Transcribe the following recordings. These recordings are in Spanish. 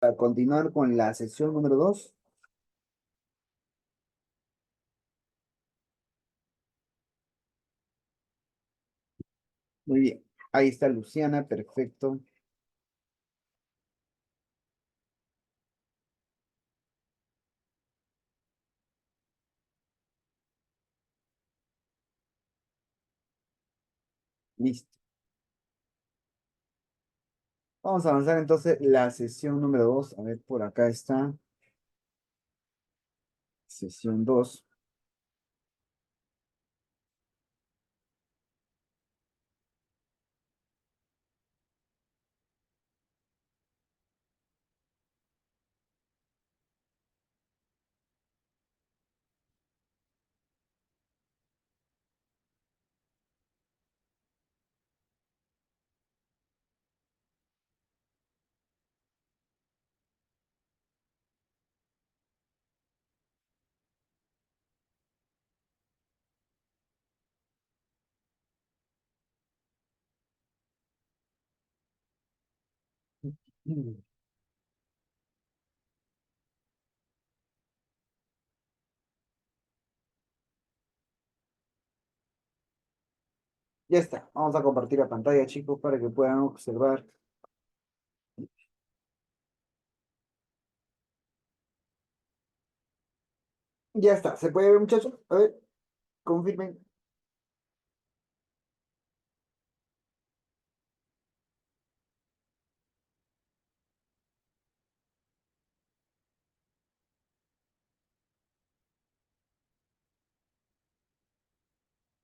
a continuar con la sesión número 2. Muy bien. Ahí está Luciana, perfecto. Listo. Vamos a avanzar entonces la sesión número 2. A ver, por acá está. Sesión 2. Ya está. Vamos a compartir la pantalla, chicos, para que puedan observar. Ya está. ¿Se puede ver, muchachos? A ver, confirmen.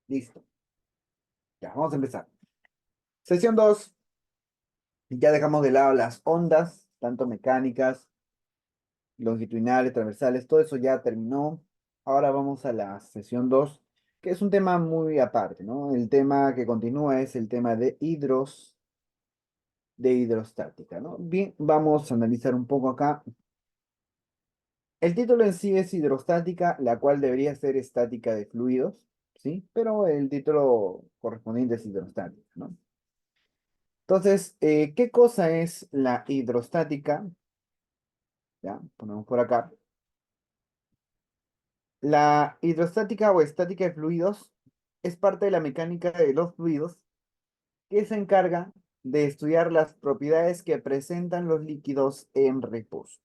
Listo. Ya, vamos a empezar. Sesión 2. Ya dejamos de lado las ondas, tanto mecánicas, longitudinales, transversales, todo eso ya terminó. Ahora vamos a la sesión 2, que es un tema muy aparte, ¿no? El tema que continúa es el tema de hidrostática, ¿no? Bien, vamos a analizar un poco acá. El título en sí es hidrostática, la cual debería ser estática de fluidos, ¿sí? Pero el título correspondiente es hidrostática, ¿no? Entonces, ¿qué cosa es la hidrostática? Ya, ponemos por acá. La hidrostática o estática de fluidos es parte de la mecánica de los fluidos que se encarga de estudiar las propiedades que presentan los líquidos en reposo.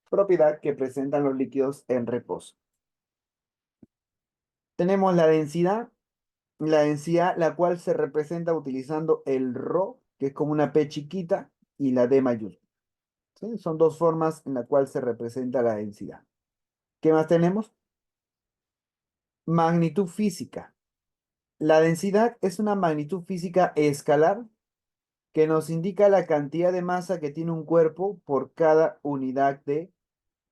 Propiedad que presentan los líquidos en reposo. Tenemos la densidad la cual se representa utilizando el ρ, que es como una P chiquita, y la D mayúscula. ¿Sí? Son dos formas en la cual se representa la densidad. ¿Qué más tenemos? Magnitud física. La densidad es una magnitud física escalar que nos indica la cantidad de masa que tiene un cuerpo por cada unidad de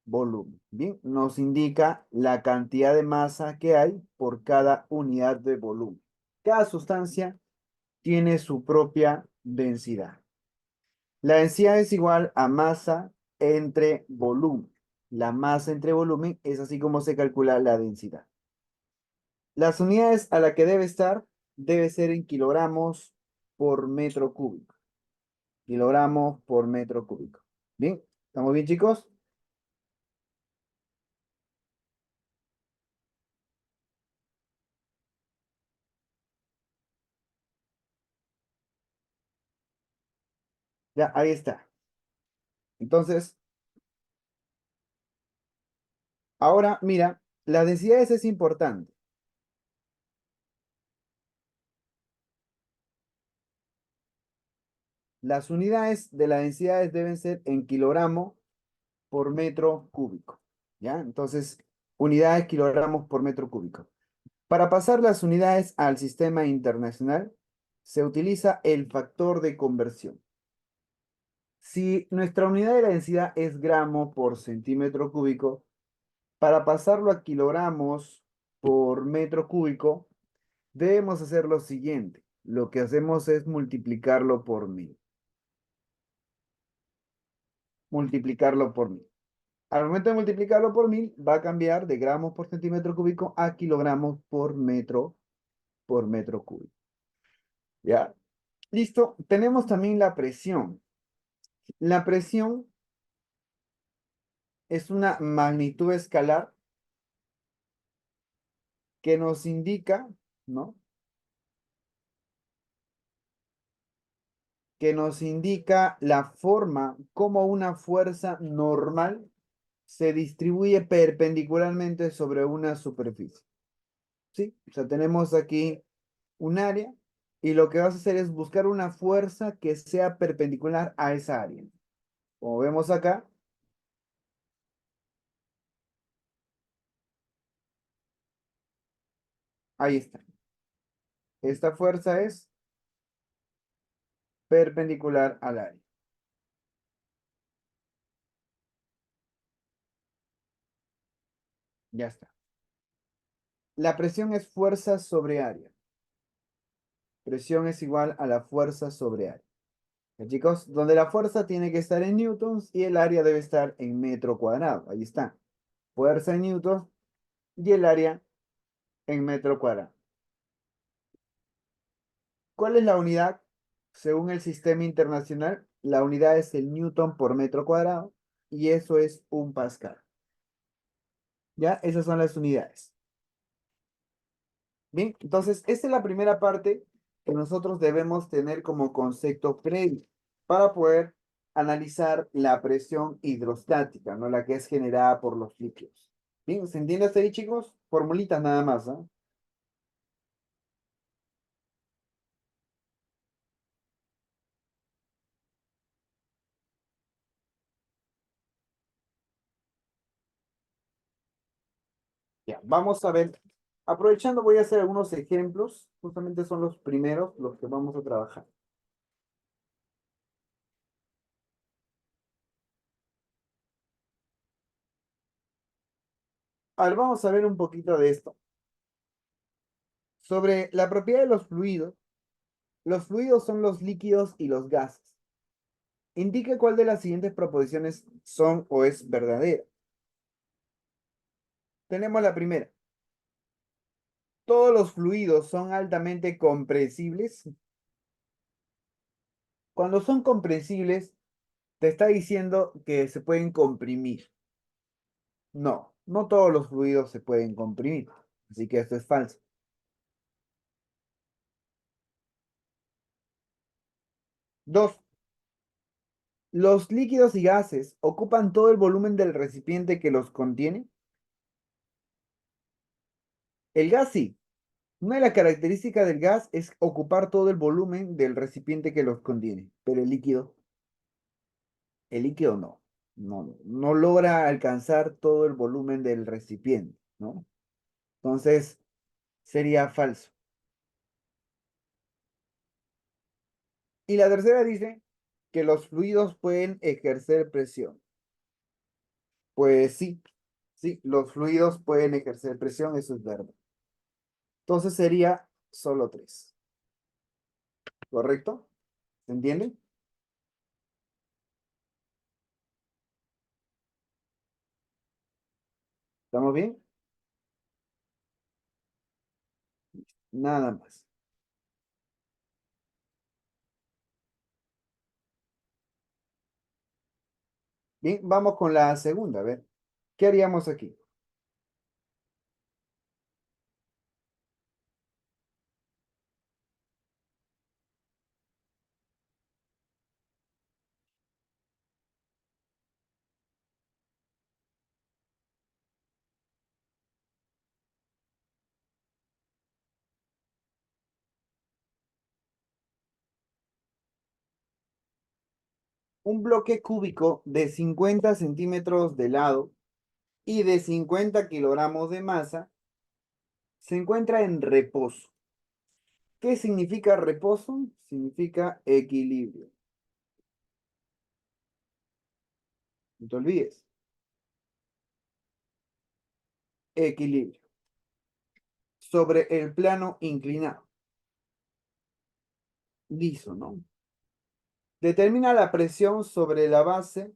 volumen. Bien, nos indica la cantidad de masa que hay por cada unidad de volumen. Cada sustancia tiene su propia densidad. La densidad es igual a masa entre volumen. La masa entre volumen es así como se calcula la densidad. Las unidades a la que debe estar debe ser en kilogramos por metro cúbico. Kilogramos por metro cúbico. Bien, ¿estamos bien, chicos? Ya, ahí está. Entonces, ahora mira, las densidades es importante. Las unidades de las densidades deben ser en kilogramo por metro cúbico. ¿Ya? Entonces, unidades kilogramos por metro cúbico. Para pasar las unidades al sistema internacional, se utiliza el factor de conversión. Si nuestra unidad de la densidad es gramo por centímetro cúbico, para pasarlo a kilogramos por metro cúbico, debemos hacer lo siguiente. Lo que hacemos es multiplicarlo por 1000. Multiplicarlo por 1000. Al momento de multiplicarlo por 1000, va a cambiar de gramos por centímetro cúbico a kilogramos por metro cúbico. ¿Ya? Listo. Tenemos también la presión. La presión es una magnitud escalar que nos indica, ¿no? Que nos indica la forma como una fuerza normal se distribuye perpendicularmente sobre una superficie. ¿Sí? O sea, tenemos aquí un área y lo que vas a hacer es buscar una fuerza que sea perpendicular a esa área. Como vemos acá, ahí está. Esta fuerza es perpendicular al área. Ya está. La presión es fuerza sobre área. Presión es igual a la fuerza sobre área. Ya, chicos, donde la fuerza tiene que estar en newtons y el área debe estar en metro cuadrado. Ahí está. Fuerza en newtons y el área en metro cuadrado. ¿Cuál es la unidad? Según el sistema internacional, la unidad es el newton por metro cuadrado y eso es un pascal. ¿Ya? Esas son las unidades. Bien, entonces, esta es la primera parte que nosotros debemos tener como concepto previo para poder analizar la presión hidrostática, ¿no? La que es generada por los líquidos. Bien, ¿se entiende hasta ahí, chicos? Formulitas nada más, ¿no? Ya, vamos a ver. Aprovechando, voy a hacer algunos ejemplos. Justamente son los primeros, los que vamos a trabajar. A ver, vamos a ver un poquito de esto. Sobre la propiedad de los fluidos. Los fluidos son los líquidos y los gases. Indique cuál de las siguientes proposiciones son o es verdadera. Tenemos la primera. Todos los fluidos son altamente compresibles. Cuando son compresibles, te está diciendo que se pueden comprimir. No, no todos los fluidos se pueden comprimir. Así que esto es falso. Dos, los líquidos y gases ocupan todo el volumen del recipiente que los contiene. El gas sí. Una de las características del gas es ocupar todo el volumen del recipiente que los contiene, pero el líquido no, no logra alcanzar todo el volumen del recipiente, ¿no? Entonces, sería falso. Y la tercera dice que los fluidos pueden ejercer presión. Pues sí, sí, los fluidos pueden ejercer presión, eso es verdad. Entonces sería solo tres, ¿correcto? ¿Se entiende? ¿Estamos bien? Nada más. Bien, vamos con la segunda, a ver. ¿Qué haríamos aquí? Un bloque cúbico de 50 centímetros de lado y de 50 kilogramos de masa se encuentra en reposo. ¿Qué significa reposo? Significa equilibrio. No te olvides. Equilibrio. Sobre el plano inclinado. Liso, ¿no? Determina la presión sobre la base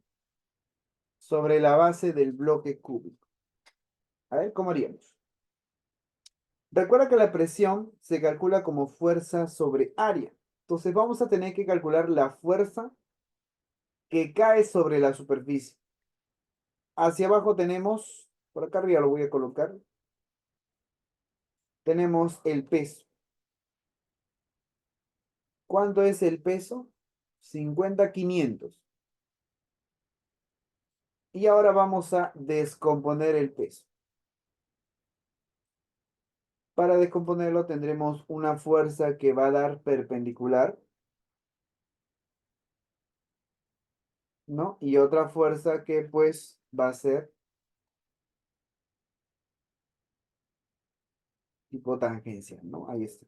del bloque cúbico. A ver, ¿cómo haríamos? Recuerda que la presión se calcula como fuerza sobre área. Entonces vamos a tener que calcular la fuerza que cae sobre la superficie. Hacia abajo tenemos, por acá arriba lo voy a colocar, tenemos el peso. ¿Cuánto es el peso? 50/500. Y ahora vamos a descomponer el peso. Para descomponerlo tendremos una fuerza que va a dar perpendicular, ¿no? Y otra fuerza que pues va a ser hipotangencia, ¿no? Ahí está.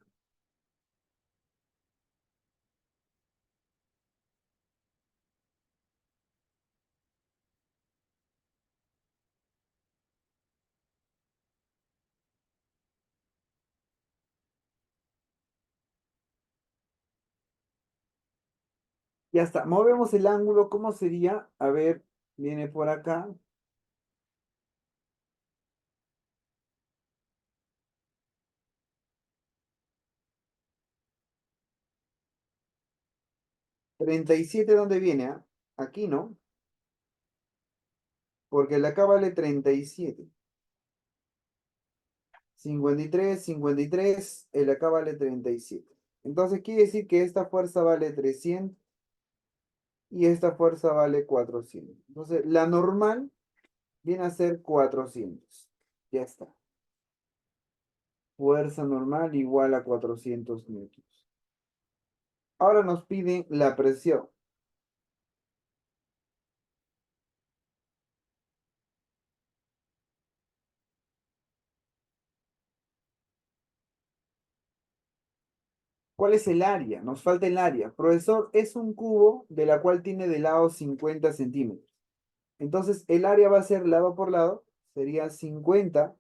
Ya está. Movemos el ángulo. ¿Cómo sería? A ver, viene por acá. 37, ¿dónde viene? ¿Ah? Aquí, ¿no? Porque el acá vale 37. 53, 53, el acá vale 37. Entonces quiere decir que esta fuerza vale 300 y esta fuerza vale 400. Entonces la normal viene a ser 400. Ya está. Fuerza normal igual a 400 newtons. Ahora nos piden la presión. ¿Cuál es el área? Nos falta el área. Profesor, es un cubo de la cual tiene de lado 50 centímetros. Entonces el área va a ser lado por lado. Sería 50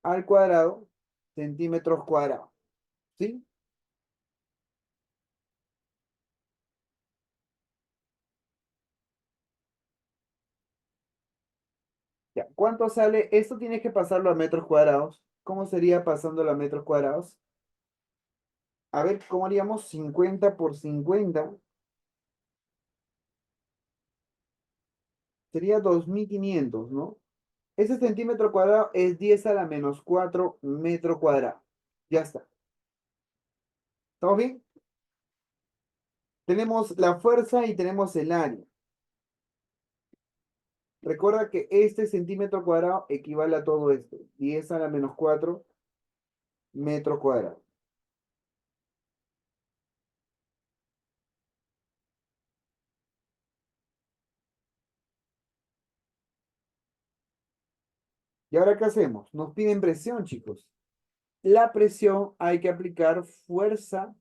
al cuadrado centímetros cuadrados. ¿Sí? Ya. ¿Cuánto sale? Esto tienes que pasarlo a metros cuadrados. ¿Cómo sería pasándolo a metros cuadrados? A ver, ¿cómo haríamos? 50 por 50 sería 2500, ¿no? Ese centímetro cuadrado es 10 a la menos 4 metro cuadrado. Ya está. ¿Estamos bien? Tenemos la fuerza y tenemos el área. Recuerda que este centímetro cuadrado equivale a todo esto. 10 a la menos 4 metro cuadrado. ¿Y ahora qué hacemos? Nos piden presión, chicos. La presión hay que aplicar fuerza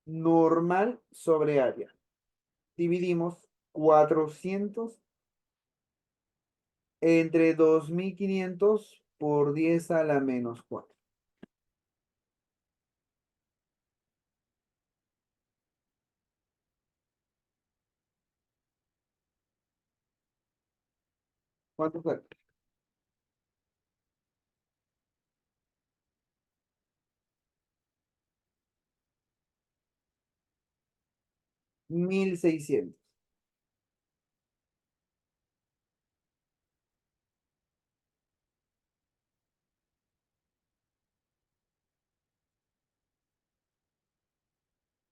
normal sobre área. Dividimos 400 entre 2500 por 10 a la menos 4. ¿Cuánto sale? 1600.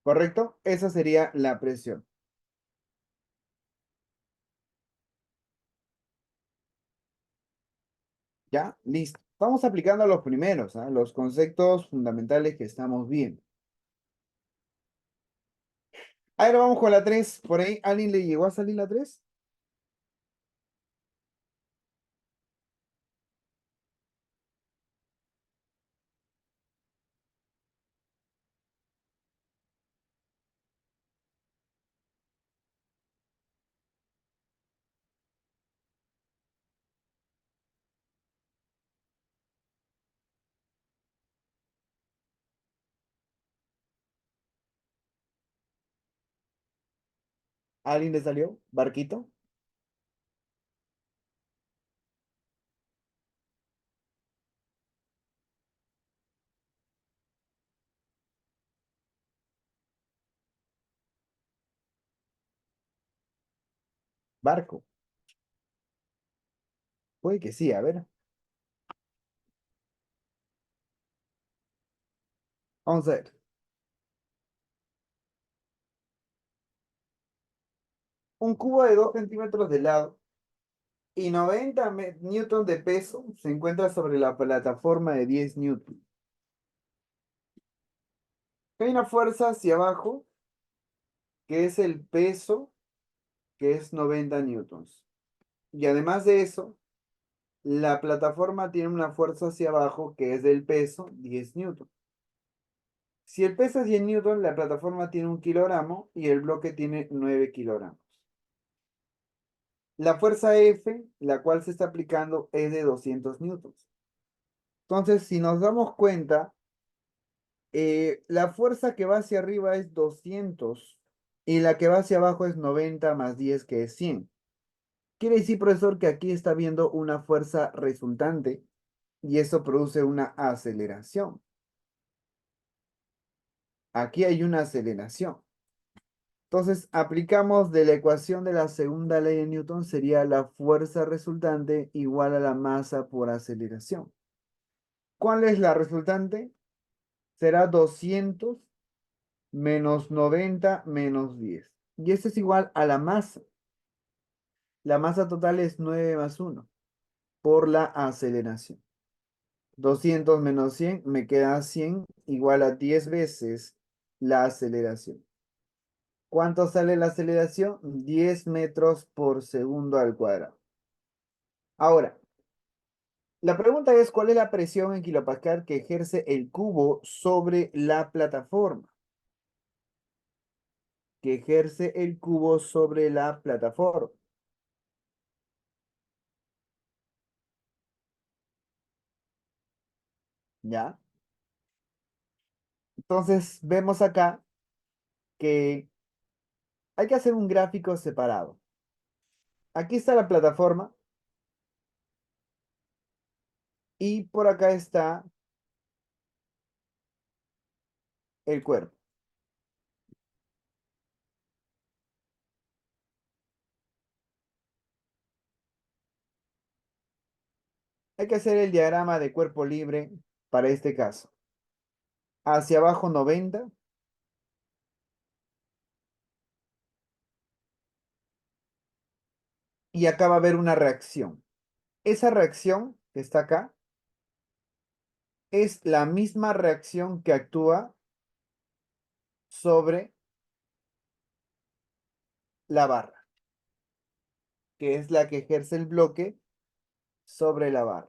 ¿Correcto? Esa sería la presión. ¿Ya? Listo. Vamos aplicando los primeros, ¿ah? Los conceptos fundamentales que estamos viendo. Ahora vamos con la 3. Por ahí, ¿alguien le llegó a salir la 3? ¿Alguien le salió? ¿Barquito? Barco. Puede que sí, a ver. Vamos a ver. Un cubo de 2 centímetros de lado y 90 newton de peso se encuentra sobre la plataforma de 10 newton. Hay una fuerza hacia abajo que es el peso, que es 90 newtons. Y además de eso, la plataforma tiene una fuerza hacia abajo que es del peso 10 newton. Si el peso es 10 newton, la plataforma tiene 1 kilogramo y el bloque tiene 9 kilogramos. La fuerza F, la cual se está aplicando, es de 200 newtons. Entonces, si nos damos cuenta, la fuerza que va hacia arriba es 200 y la que va hacia abajo es 90 más 10, que es 100. Quiere decir, profesor, que aquí está viendo una fuerza resultante y eso produce una aceleración. Aquí hay una aceleración. Entonces, aplicamos de la ecuación de la segunda ley de Newton, sería la fuerza resultante igual a la masa por aceleración. ¿Cuál es la resultante? Será 200 menos 90 menos 10. Y esto es igual a la masa. La masa total es 9 más 1 por la aceleración. 200 menos 100 me queda 100 igual a 10 veces la aceleración. ¿Cuánto sale la aceleración? 10 metros por segundo al cuadrado. Ahora, la pregunta es, ¿cuál es la presión en kilopascal que ejerce el cubo sobre la plataforma? Que ejerce el cubo sobre la plataforma. ¿Ya? Entonces, vemos acá que hay que hacer un gráfico separado. Aquí está la plataforma y por acá está el cuerpo. Hay que hacer el diagrama de cuerpo libre para este caso. Hacia abajo 90 y acá va a haber una reacción. Esa reacción que está acá es la misma reacción que actúa sobre la barra, que es la que ejerce el bloque sobre la barra.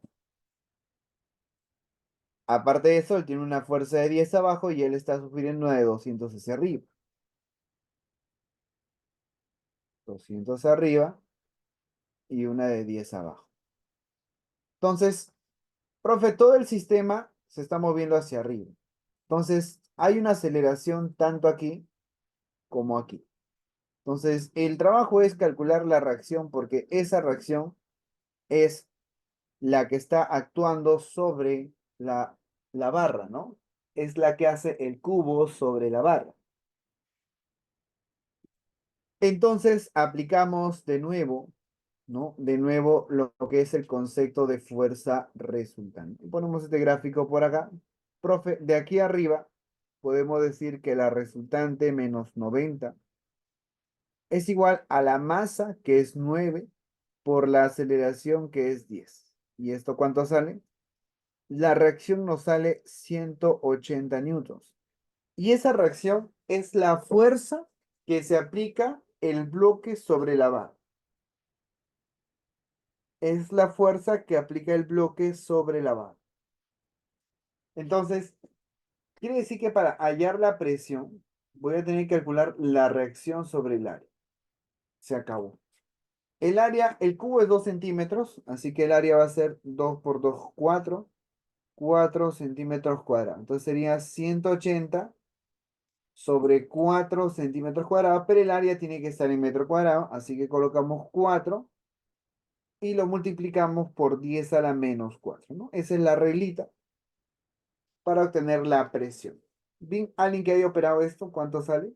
Aparte de eso, él tiene una fuerza de 10 abajo y él está sufriendo una de 200 hacia arriba. 200 arriba y una de 10 abajo. Entonces, profe, todo el sistema se está moviendo hacia arriba. Entonces, hay una aceleración tanto aquí como aquí. Entonces, el trabajo es calcular la reacción porque esa reacción es la que está actuando sobre la barra, ¿no? Es la que hace el cubo sobre la barra. Entonces, aplicamos de nuevo, ¿no? De nuevo lo que es el concepto de fuerza resultante. Ponemos este gráfico por acá. Profe, de aquí arriba podemos decir que la resultante menos 90 es igual a la masa, que es 9, por la aceleración, que es 10. ¿Y esto cuánto sale? La reacción nos sale 180 newtons. Y esa reacción es la fuerza que se aplica el bloque sobre la barra. Es la fuerza que aplica el bloque sobre la barra. Entonces, quiere decir que para hallar la presión, voy a tener que calcular la reacción sobre el área. Se acabó. El área, el cubo es 2 centímetros, así que el área va a ser 2 por 2, 4 centímetros cuadrados. Entonces sería 180 sobre 4 centímetros cuadrados, pero el área tiene que estar en metro cuadrado, así que colocamos 4 y lo multiplicamos por 10 a la menos 4, ¿no? Esa es la reglita para obtener la presión. Bien, alguien que haya operado esto, ¿cuánto sale?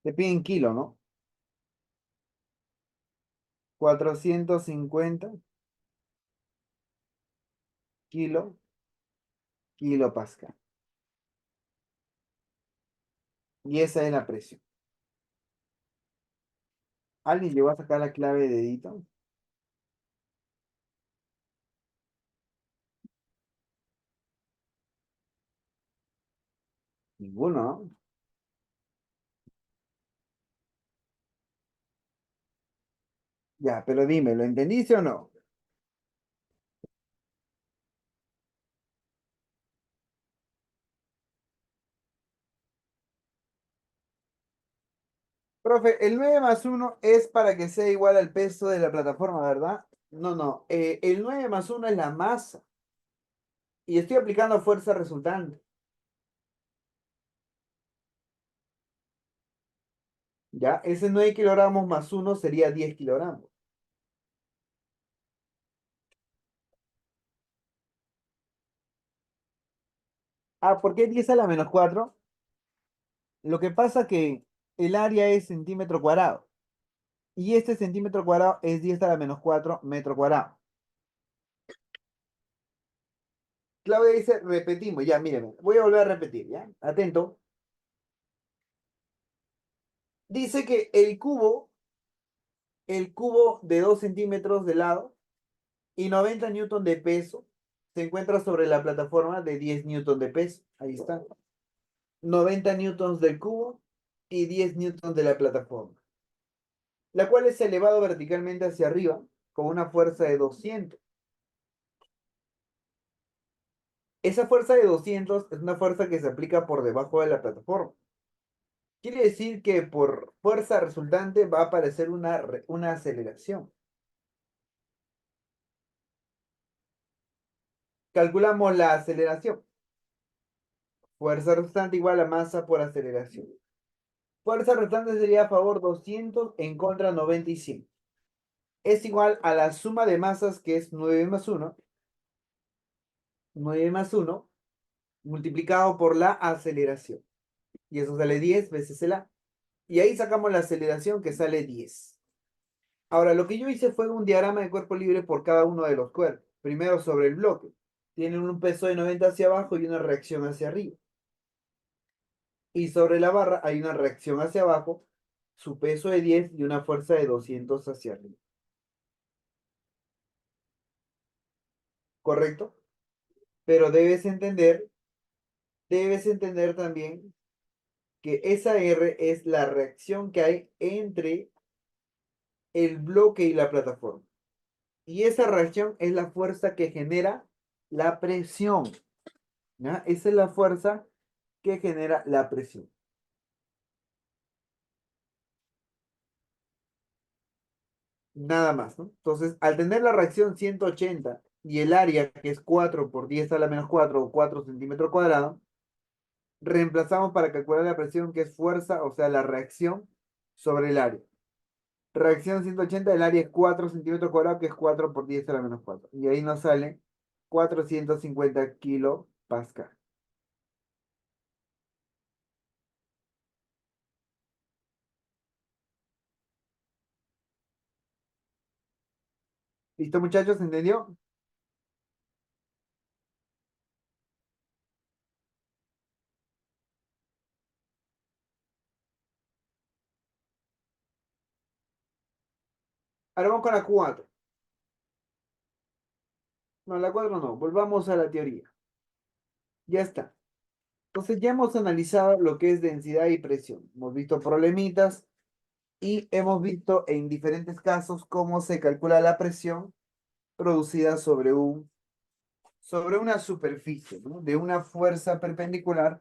Te piden kilo, ¿no? 450 kilo, kilopascal. Y esa es la presión. ¿Alguien llegó a sacar la clave de dedito? Ninguno, ¿no? Ya, pero dime, ¿lo entendiste o no? Profe, el 9 más uno es para que sea igual al peso de la plataforma, ¿verdad? No, no. El 9 más uno es la masa. Y estoy aplicando fuerza resultante. ¿Ya? Ese 9 kilogramos más uno sería 10 kilogramos. Ah, ¿por qué 10 a la menos 4? Lo que pasa que el área es centímetro cuadrado. Y este centímetro cuadrado es 10 a la menos 4 metro cuadrado. Claudia dice, repetimos, ya, mírenme, voy a volver a repetir, ¿ya? Atento. Dice que el cubo de 2 centímetros de lado y 90 newton de peso se encuentra sobre la plataforma de 10 newton de peso. Ahí está. 90 newtons del cubo y 10 newtons de la plataforma, la cual es elevado verticalmente hacia arriba con una fuerza de 200. Esa fuerza de 200 es una fuerza que se aplica por debajo de la plataforma. Quiere decir que por fuerza resultante va a aparecer una aceleración. Calculamos la aceleración. Fuerza resultante igual a masa por aceleración. Fuerza resultante sería a favor 200 en contra 95. Es igual a la suma de masas que es 9 más 1. 9 más 1 multiplicado por la aceleración. Y eso sale 10 veces el A. Y ahí sacamos la aceleración que sale 10. Ahora, lo que yo hice fue un diagrama de cuerpo libre por cada uno de los cuerpos. Primero sobre el bloque. Tienen un peso de 90 hacia abajo y una reacción hacia arriba. Y sobre la barra hay una reacción hacia abajo, su peso de 10 y una fuerza de 200 hacia arriba. ¿Correcto? Pero debes entender también que esa R es la reacción que hay entre el bloque y la plataforma. Y esa reacción es la fuerza que genera la presión. ¿Ya? Esa es la fuerza que genera la presión. Nada más, ¿no? Entonces, al tener la reacción 180 y el área, que es 4 por 10 a la menos 4 o 4 centímetros cuadrados, reemplazamos para calcular la presión, que es fuerza, o sea, la reacción sobre el área. Reacción 180, el área es 4 centímetros cuadrados, que es 4 por 10 a la menos 4. Y ahí nos sale 450 kilopascal. ¿Listo, muchachos? ¿Entendió? Ahora vamos con la 4. No, la 4 no. Volvamos a la teoría. Ya está. Entonces ya hemos analizado lo que es densidad y presión. Hemos visto problemitas y hemos visto en diferentes casos cómo se calcula la presión producida sobre una superficie, ¿no? De una fuerza perpendicular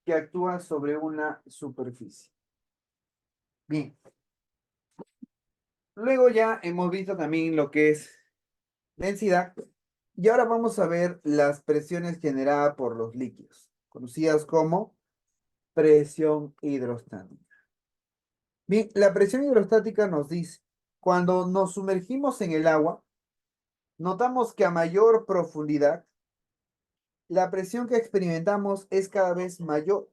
que actúa sobre una superficie. Bien, luego ya hemos visto también lo que es densidad y ahora vamos a ver las presiones generadas por los líquidos, conocidas como presión hidrostática. Bien, la presión hidrostática nos dice, cuando nos sumergimos en el agua, notamos que a mayor profundidad, la presión que experimentamos es cada vez mayor,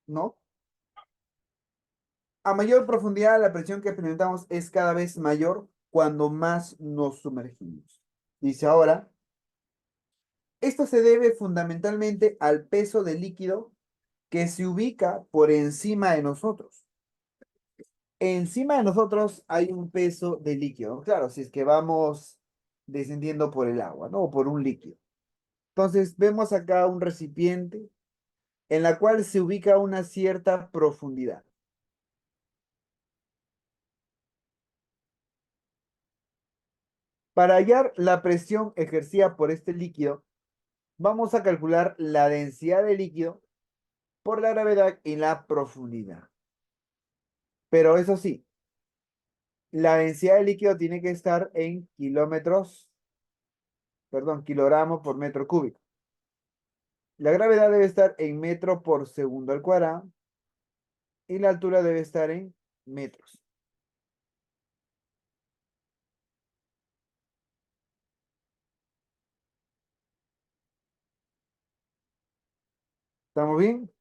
¿no? A mayor profundidad, la presión que experimentamos es cada vez mayor cuando más nos sumergimos. Dice ahora, esto se debe fundamentalmente al peso del líquido que se ubica por encima de nosotros. Encima de nosotros hay un peso de líquido, ¿no? Claro, si es que vamos descendiendo por el agua, ¿no? O por un líquido. Entonces, vemos acá un recipiente en la cual se ubica una cierta profundidad. Para hallar la presión ejercida por este líquido, vamos a calcular la densidad del líquido por la gravedad y la profundidad. Pero eso sí, la densidad del líquido tiene que estar en kilogramos por metro cúbico. La gravedad debe estar en metro por segundo al cuadrado y la altura debe estar en metros. ¿Estamos bien?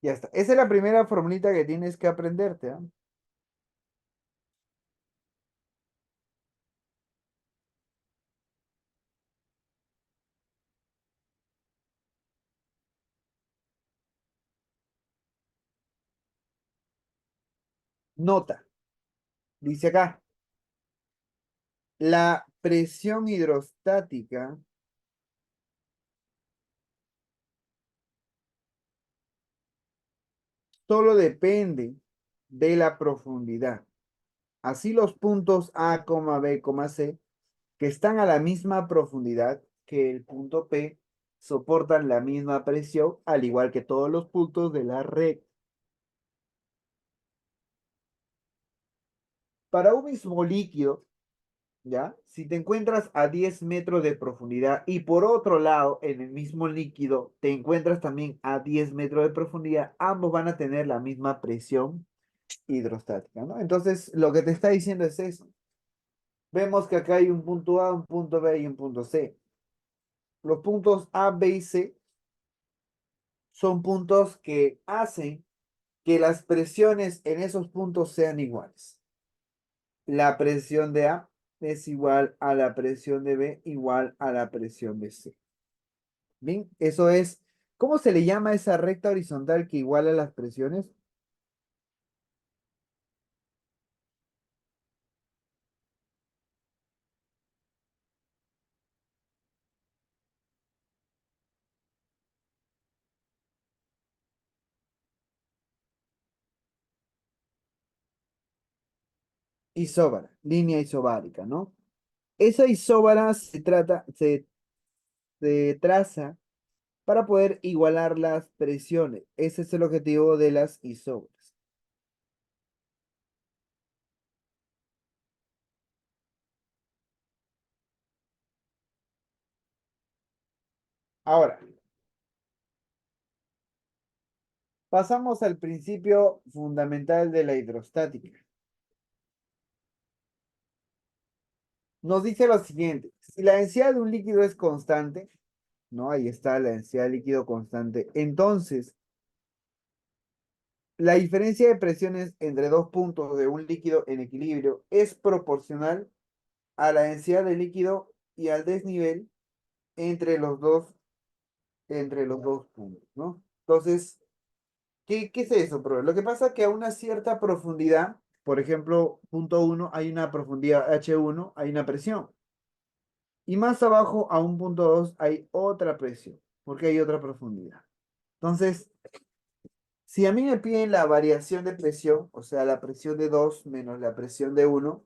Ya está. Esa es la primera formulita que tienes que aprenderte, ¿ah? Nota, dice acá, la presión hidrostática solo depende de la profundidad. Así los puntos A, B, C, que están a la misma profundidad que el punto P, soportan la misma presión, al igual que todos los puntos de la red. Para un mismo líquido, ¿ya? Si te encuentras a 10 metros de profundidad y por otro lado, en el mismo líquido, te encuentras también a 10 metros de profundidad, ambos van a tener la misma presión hidrostática, ¿no? Entonces, lo que te está diciendo es eso. Vemos que acá hay un punto A, un punto B y un punto C. Los puntos A, B y C son puntos que hacen que las presiones en esos puntos sean iguales. La presión de A es igual a la presión de B igual a la presión de C. Bien, eso es, ¿cómo se le llama esa recta horizontal que iguala las presiones? Isóbara, línea isobárica, ¿no? Esa isóbara se traza para poder igualar las presiones. Ese es el objetivo de las isóbaras. Ahora, pasamos al principio fundamental de la hidrostática. Nos dice lo siguiente, si la densidad de un líquido es constante, ¿no? Ahí está la densidad de líquido constante. Entonces, la diferencia de presiones entre dos puntos de un líquido en equilibrio es proporcional a la densidad del líquido y al desnivel entre los dos puntos, ¿no? Entonces, ¿qué es eso, profe? Lo que pasa es que a una cierta profundidad, por ejemplo, punto 1, hay una profundidad H1, hay una presión. Y más abajo, a un punto 2, hay otra presión, porque hay otra profundidad. Entonces, si a mí me piden la variación de presión, o sea, la presión de 2 menos la presión de 1,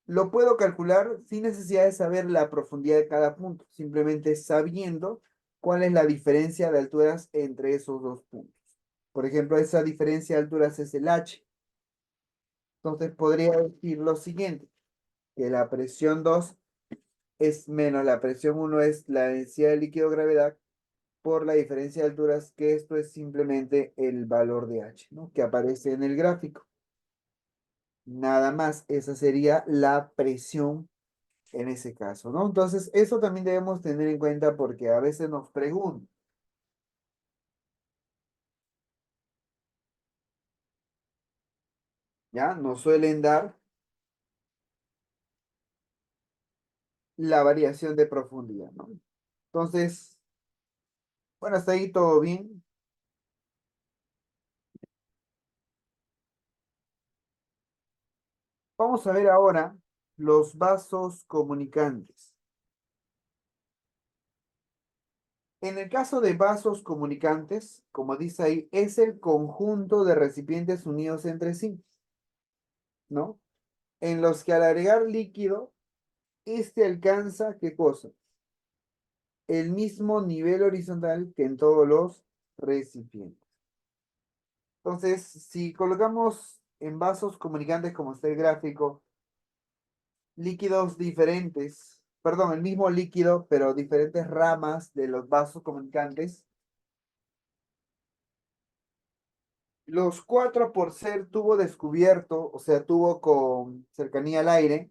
lo puedo calcular sin necesidad de saber la profundidad de cada punto, simplemente sabiendo cuál es la diferencia de alturas entre esos dos puntos. Por ejemplo, esa diferencia de alturas es el H. Entonces podría decir lo siguiente, que la presión 2 es menos la presión 1 es la densidad de líquido gravedad por la diferencia de alturas, que esto es simplemente el valor de H, ¿no? Que aparece en el gráfico. Nada más, esa sería la presión en ese caso, ¿no? Entonces, eso también debemos tener en cuenta porque a veces nos preguntan, ¿ya? Nos suelen dar la variación de profundidad, ¿no? Entonces, bueno, hasta ahí todo bien. Vamos a ver ahora los vasos comunicantes. En el caso de vasos comunicantes, como dice ahí, es el conjunto de recipientes unidos entre sí, ¿no? En los que al agregar líquido, este alcanza, ¿qué cosa? El mismo nivel horizontal que en todos los recipientes. Entonces, si colocamos en vasos comunicantes, como está el gráfico, líquidos diferentes, perdón, el mismo líquido, pero diferentes ramas de los vasos comunicantes, los cuatro por ser tubo descubierto, o sea, tubo con cercanía al aire,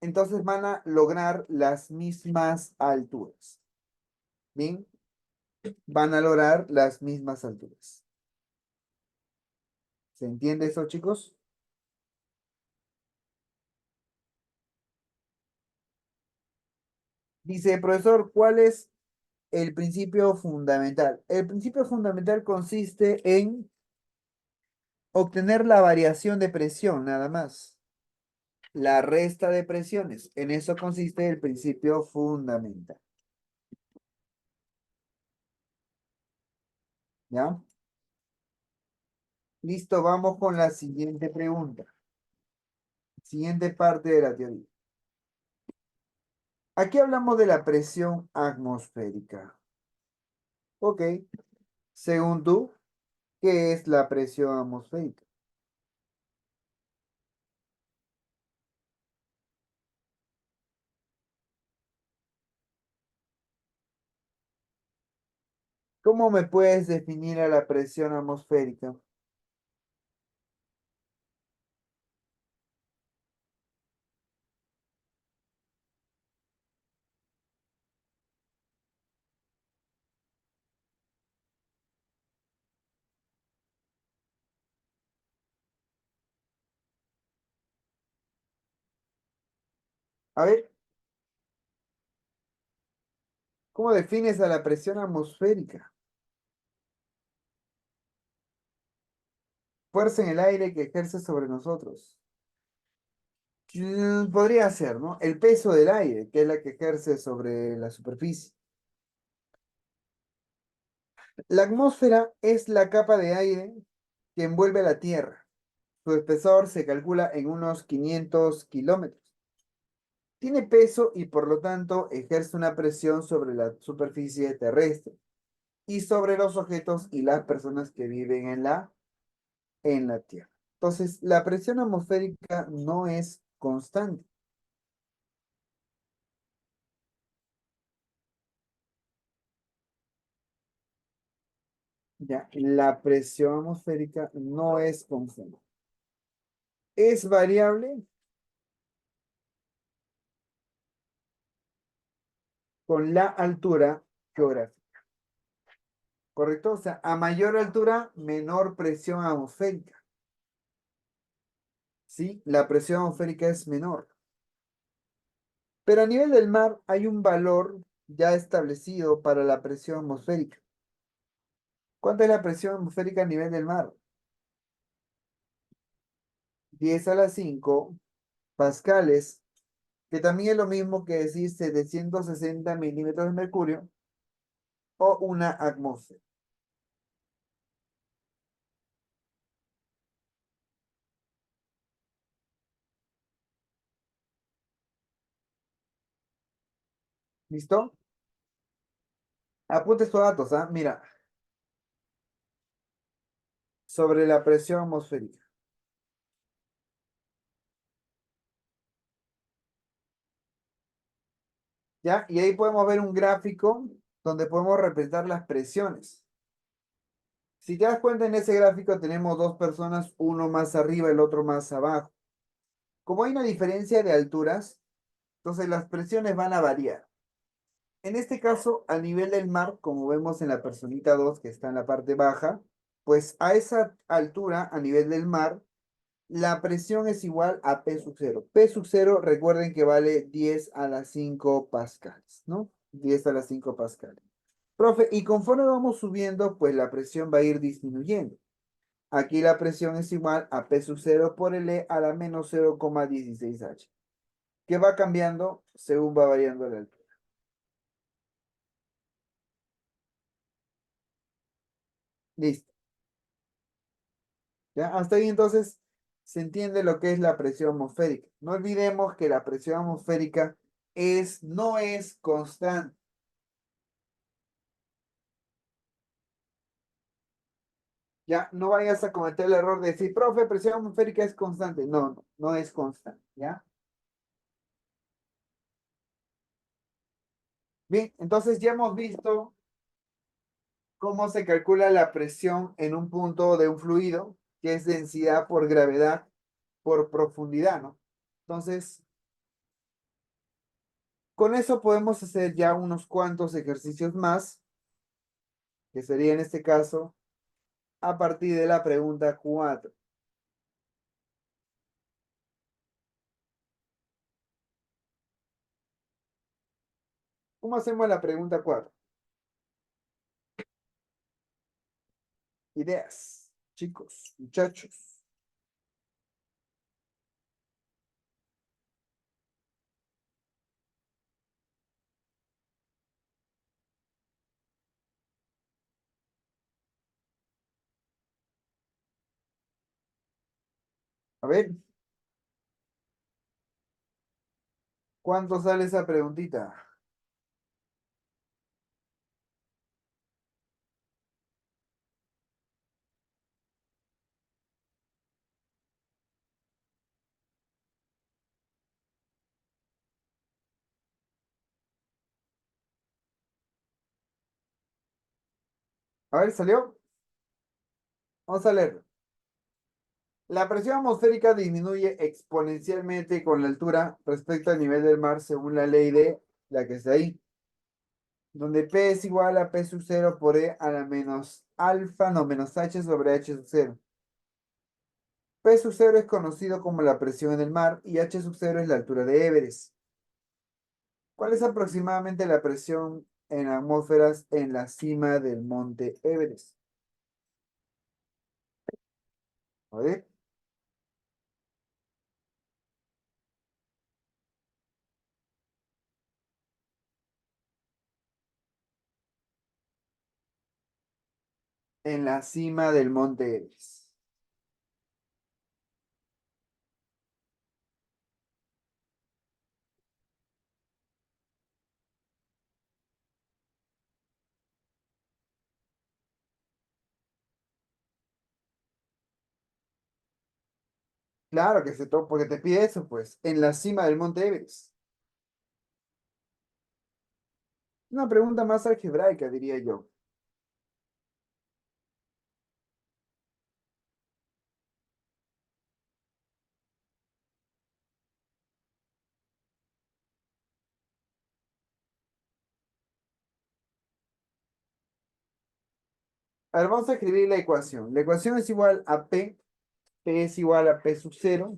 entonces van a lograr las mismas alturas. Bien, van a lograr las mismas alturas. ¿Se entiende eso, chicos? Dice, profesor, ¿cuál es el principio fundamental? El principio fundamental consiste en obtener la variación de presión, nada más. La resta de presiones. En eso consiste el principio fundamental. ¿Ya? Listo, vamos con la siguiente pregunta. Siguiente parte de la teoría. Aquí hablamos de la presión atmosférica. Ok. Según tú, ¿qué es la presión atmosférica? ¿Cómo me puedes definir a la presión atmosférica? A ver, ¿cómo defines a la presión atmosférica? Fuerza en el aire que ejerce sobre nosotros. Podría ser, ¿no? El peso del aire, que es la que ejerce sobre la superficie. La atmósfera es la capa de aire que envuelve la Tierra. Su espesor se calcula en unos 500 kilómetros. Tiene peso y por lo tanto ejerce una presión sobre la superficie terrestre y sobre los objetos y las personas que viven en la Tierra. Entonces, la presión atmosférica no es constante. Ya, la presión atmosférica no es constante. Es variable con la altura geográfica, ¿correcto? O sea, a mayor altura, menor presión atmosférica. ¿Sí? La presión atmosférica es menor. Pero a nivel del mar hay un valor ya establecido para la presión atmosférica. ¿Cuánta es la presión atmosférica a nivel del mar? 10 a la 5 pascales, que también es lo mismo que decir 760 milímetros de mercurio o una atmósfera. ¿Listo? Apunte estos datos, ¿ah? Mira, sobre la presión atmosférica. ¿Ya? Y ahí podemos ver un gráfico donde podemos representar las presiones. Si te das cuenta, en ese gráfico tenemos dos personas, uno más arriba, el otro más abajo. Como hay una diferencia de alturas, entonces las presiones van a variar. En este caso, a nivel del mar, como vemos en la personita 2 que está en la parte baja, pues a esa altura, a nivel del mar, la presión es igual a P sub cero. P sub cero, recuerden que vale 10 a la 5 pascales, ¿no? 10 a la 5 pascales. Profe, y conforme vamos subiendo, pues la presión va a ir disminuyendo. Aquí la presión es igual a P sub cero por L a la menos 0,16H, que va cambiando según va variando la altura. Listo. ¿Ya? Hasta ahí entonces se entiende lo que es la presión atmosférica. No olvidemos que la presión atmosférica no es constante. Ya, no vayas a cometer el error de decir, profe, presión atmosférica es constante. No, no, no es constante, ¿ya? Bien, entonces ya hemos visto cómo se calcula la presión en un punto de un fluido, que es densidad por gravedad por profundidad, ¿no? Entonces, con eso podemos hacer ya unos cuantos ejercicios más, que sería en este caso a partir de la pregunta 4. ¿Cómo hacemos la pregunta 4? Ideas, chicos, muchachos. A ver, ¿cuánto sale esa preguntita? A ver, ¿salió? Vamos a leer. La presión atmosférica disminuye exponencialmente con la altura respecto al nivel del mar según la ley de la que está ahí, donde P es igual a P sub cero por E a la menos alfa, no, menos H sobre H sub cero. P sub cero es conocido como la presión en el mar y H sub cero es la altura de Everest. ¿Cuál es aproximadamente la presión en atmósferas en la cima del monte Everest? A ver, en la cima del monte Everest. Claro que se toma, porque te pide eso, pues, en la cima del monte Everest. Una pregunta más algebraica, diría yo. A ver, vamos a escribir la ecuación. La ecuación es igual a P, P es igual a P sub cero.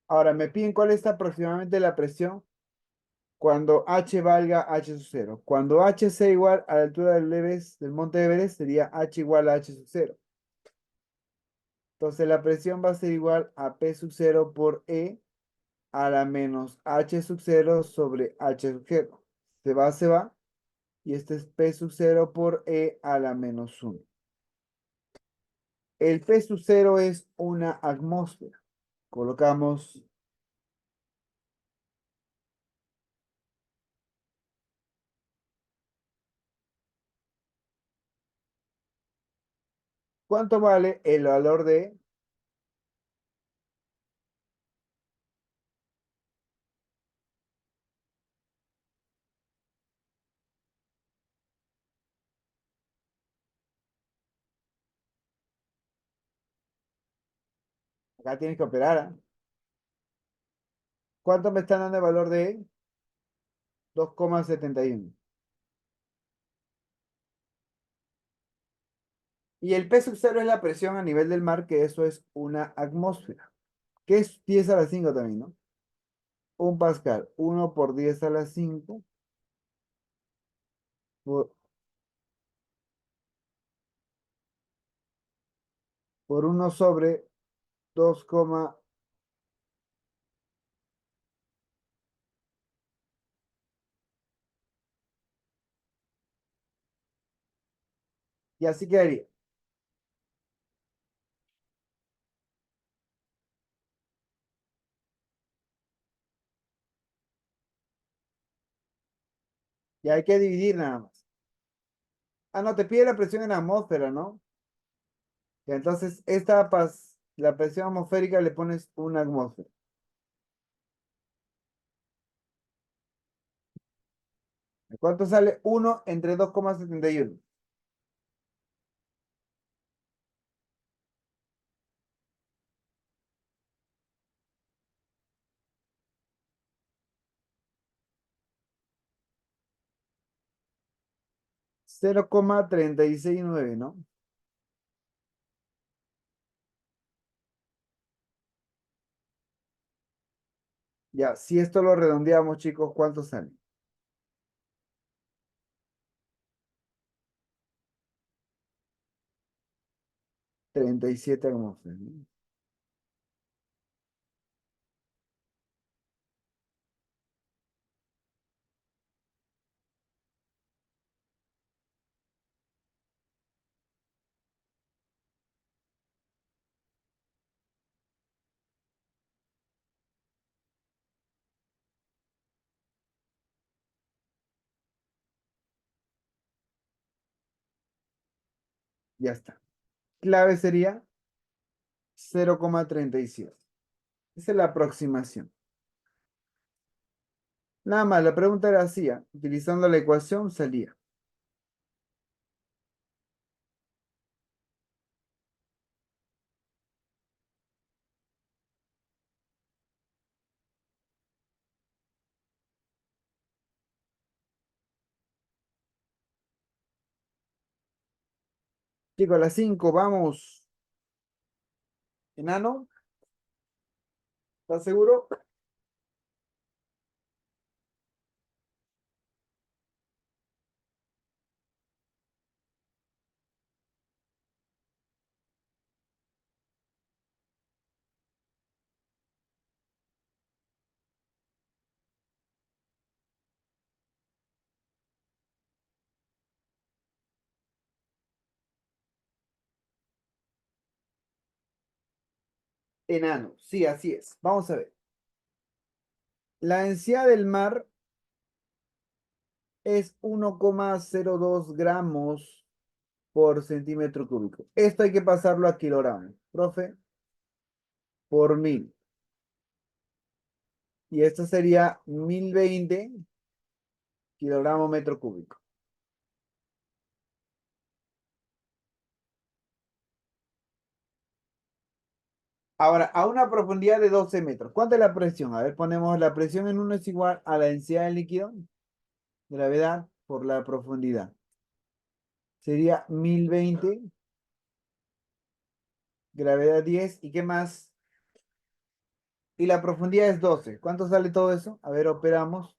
Ahora, me piden cuál es aproximadamente la presión cuando H valga H sub cero. Cuando H sea igual a la altura del Everest, del monte Everest, sería H igual a H sub cero. Entonces la presión va a ser igual a P sub cero por E a la menos H sub cero sobre H sub cero. Se va, y este es P sub cero por E a la menos uno. El P sub cero es una atmósfera. Colocamos, ¿cuánto vale el valor de? Acá tienes que operar. ¿Ah? ¿Cuánto me están dando el valor de 2,71? Y el P sub cero es la presión a nivel del mar, que eso es una atmósfera. Que es 10 a la 5 también, ¿no? Un pascal, 1 por 10 a la 5 por, por 1 sobre 2, y así quedaría. Y hay que dividir nada más. Ah, no, te pide la presión en la atmósfera, ¿no? Y entonces, la presión atmosférica le pones una atmósfera. ¿Cuánto sale 1 entre 2,71? 0,369, ¿no? Ya, si esto lo redondeamos, chicos, ¿cuánto sale? 37 atmósferas, ¿no? Ya está. Clave sería 0,37. Esa es la aproximación. Nada más, la pregunta era así, ¿ah? Utilizando la ecuación salía. Chicos, a las 5 vamos. Enano, ¿estás seguro? Enano, sí, así es. Vamos a ver. La densidad del mar es 1,02 gramos por centímetro cúbico. Esto hay que pasarlo a kilogramos, profe, por 1000. Y esto sería 1020 kilogramos metro cúbico. Ahora, a una profundidad de 12 metros. ¿Cuánta es la presión? A ver, ponemos la presión en uno es igual a la densidad del líquido, gravedad por la profundidad. Sería 1020, gravedad 10. ¿Y qué más? Y la profundidad es 12. ¿Cuánto sale todo eso? A ver, operamos.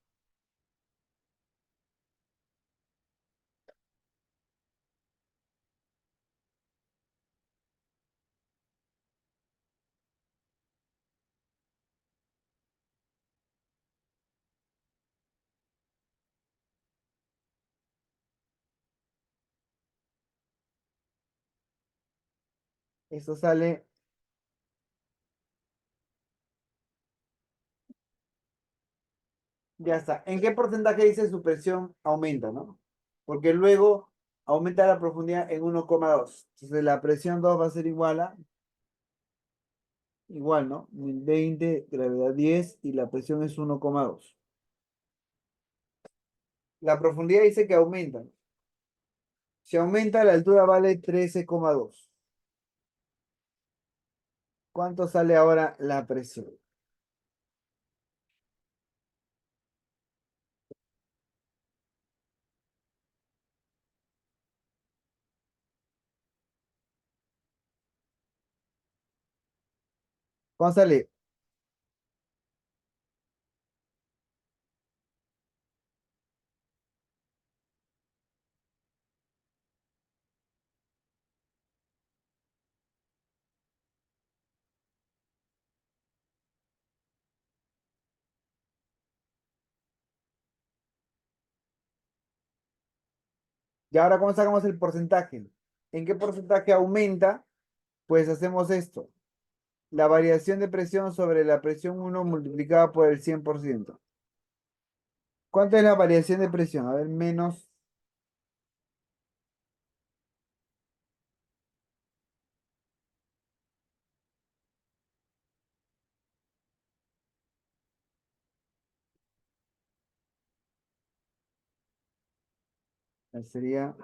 Esto sale, ya está. ¿En qué porcentaje dice su presión aumenta, no? Porque luego aumenta la profundidad en 1,2. Entonces la presión 2 va a ser igual, ¿no? 1020, gravedad 10 y la presión es 1,2. La profundidad dice que aumenta. Si aumenta, la altura vale 13,2. ¿Cuánto sale ahora la presión? ¿Cuánto sale? Y ahora, ¿cómo sacamos el porcentaje? ¿En qué porcentaje aumenta? Pues hacemos esto. La variación de presión sobre la presión 1 multiplicada por el 100%. ¿Cuánto es la variación de presión? A ver, menos, sería,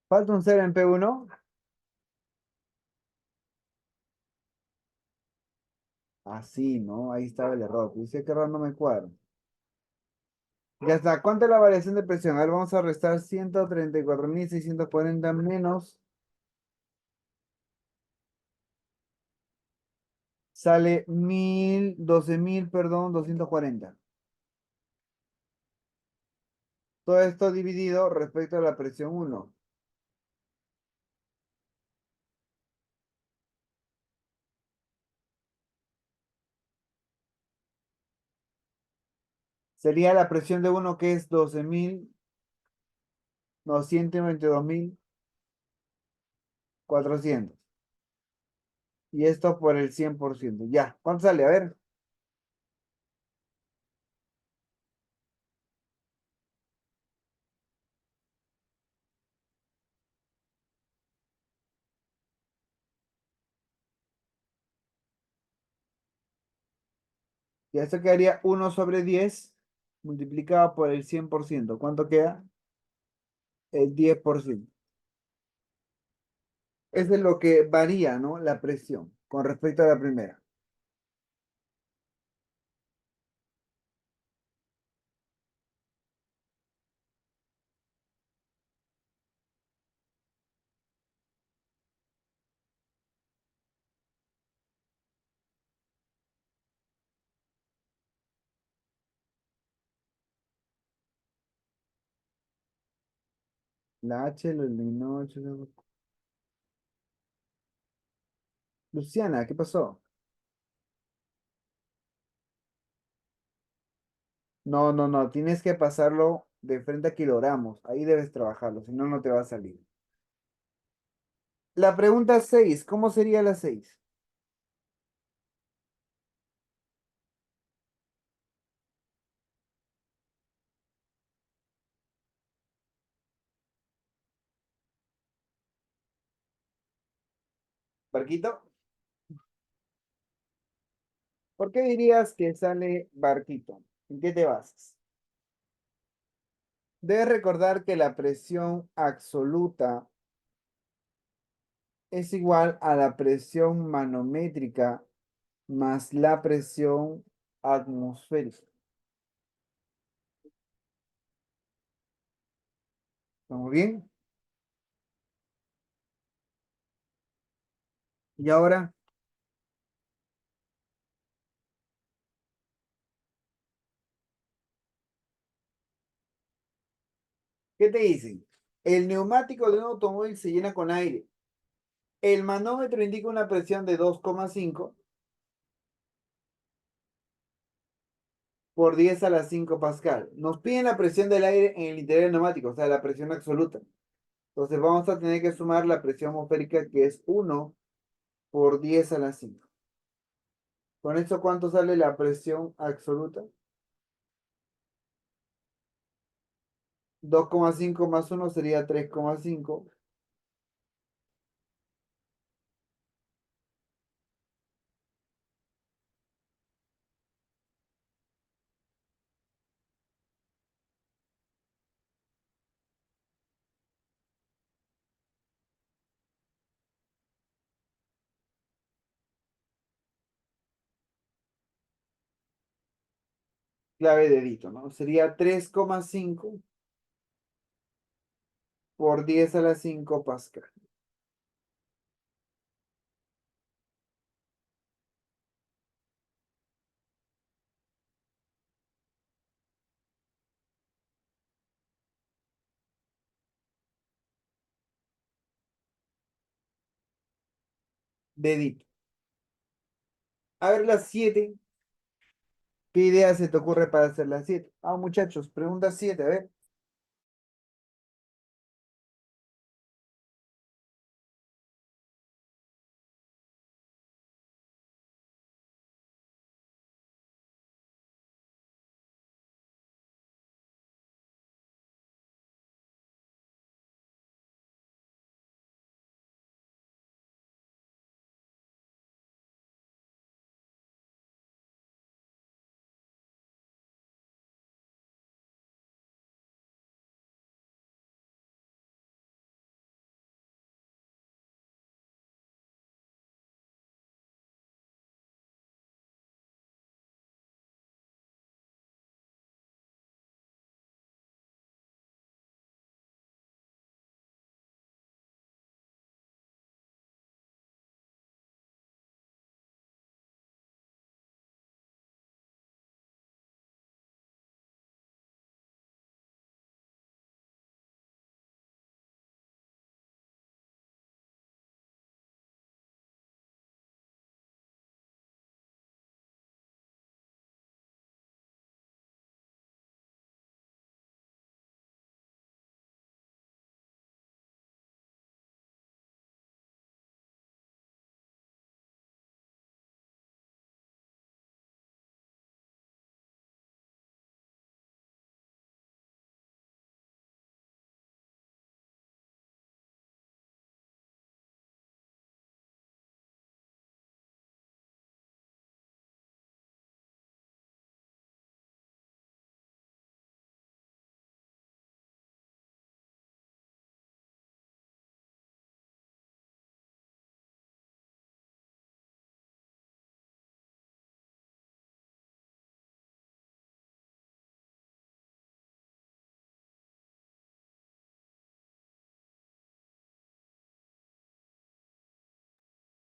falta un cero en P1. Así, ¿no? Ahí estaba el error. Dice que error no me cuadra. Ya está. ¿Cuánto es la variación de presión? A ver, vamos a restar 134.640 menos. Sale 12.000, perdón, 240. Todo esto dividido respecto a la presión 1. Sería la presión de 1 que es 12.000, no, 122.400. Y esto por el 100%. Ya, ¿cuánto sale? A ver, ya esto quedaría 1/10 multiplicado por el 100%. ¿Cuánto queda? El 10%. Eso es lo que varía, ¿no? La presión con respecto a la primera. La H lo eliminó. Luciana, ¿qué pasó? No, no, no. Tienes que pasarlo de frente a kilogramos. Ahí debes trabajarlo, si no, no te va a salir. La pregunta 6, ¿cómo sería la 6? ¿Barquito? ¿Por qué dirías que sale barquito? ¿En qué te basas? Debes recordar que la presión absoluta es igual a la presión manométrica más la presión atmosférica. ¿Estamos bien? Y ahora, ¿qué te dicen? El neumático de un automóvil se llena con aire. El manómetro indica una presión de 2,5 por 10 a la 5 pascal. Nos piden la presión del aire en el interior del neumático, o sea, la presión absoluta. Entonces vamos a tener que sumar la presión atmosférica, que es 1 por 10 a la 5. ¿Con esto cuánto sale la presión absoluta? 2,5 más 1 sería 3,5 clave dedito, ¿no? Sería 3,5 por 10 a la 5 pascal. Dedito. A ver las 7. ¿Qué idea se te ocurre para hacer las 7? Ah, muchachos, pregunta 7, a ver.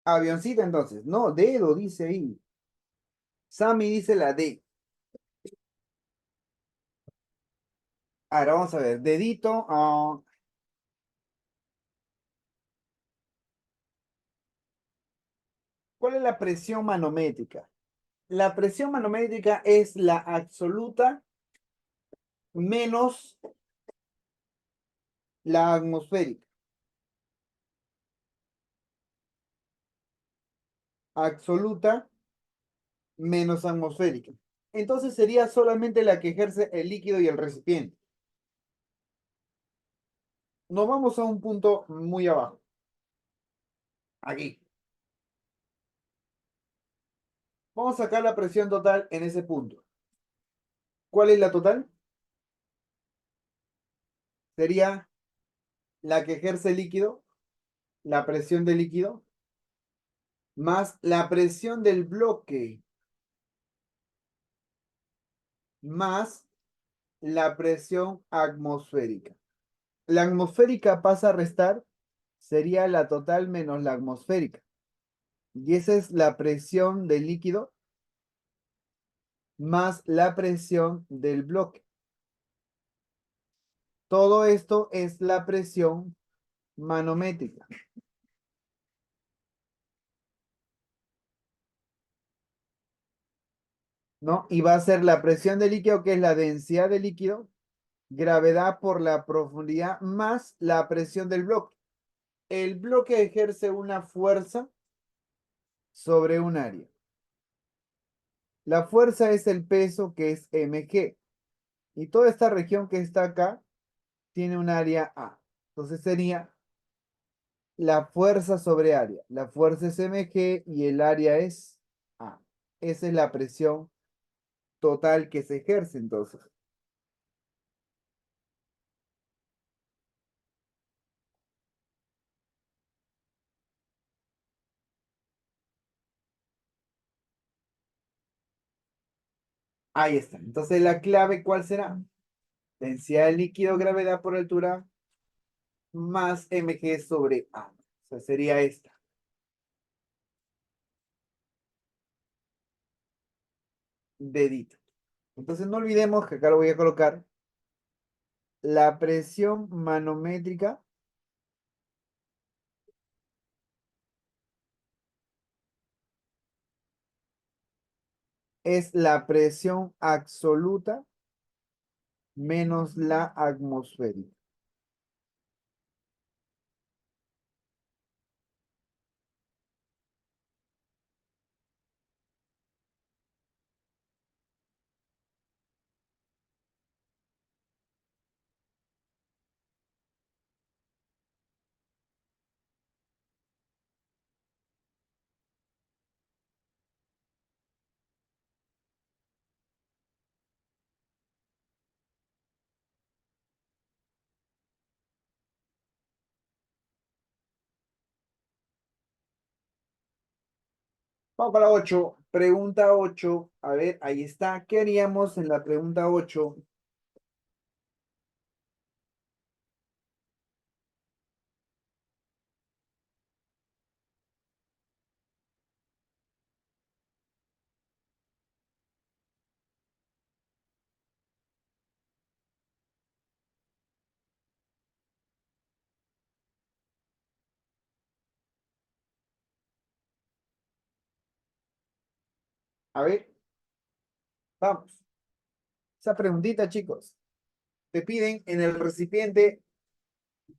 Avioncito entonces. No, dedo dice ahí. Sammy dice la D. Ahora vamos a ver. Dedito. ¿Cuál es la presión manométrica? La presión manométrica es la absoluta menos la atmosférica. Absoluta menos atmosférica. Entonces sería solamente la que ejerce el líquido y el recipiente. Nos vamos a un punto muy abajo. Aquí. Vamos a sacar la presión total en ese punto. ¿Cuál es la total? Sería la que ejerce el líquido, la presión del líquido, más la presión del bloque, más la presión atmosférica. La atmosférica pasa a restar, sería la total menos la atmosférica. Y esa es la presión del líquido más la presión del bloque. Todo esto es la presión manométrica, ¿no? Y va a ser la presión de líquido, que es la densidad de líquido, gravedad por la profundidad, más la presión del bloque. El bloque ejerce una fuerza sobre un área. La fuerza es el peso, que es mg. Y toda esta región que está acá tiene un área A. Entonces sería la fuerza sobre área. La fuerza es mg y el área es A. Esa es la presión total que se ejerce entonces. Ahí está. Entonces la clave, ¿cuál será? Densidad de líquido, gravedad por altura, más mg sobre A. O sea, sería esta. Dedito. Entonces no olvidemos que acá lo voy a colocar. La presión manométrica es la presión absoluta menos la atmosférica. Vamos para la 8. Pregunta 8. A ver, ahí está. ¿Qué haríamos en la pregunta 8? A ver, vamos. Esa preguntita, chicos. Te piden en el recipiente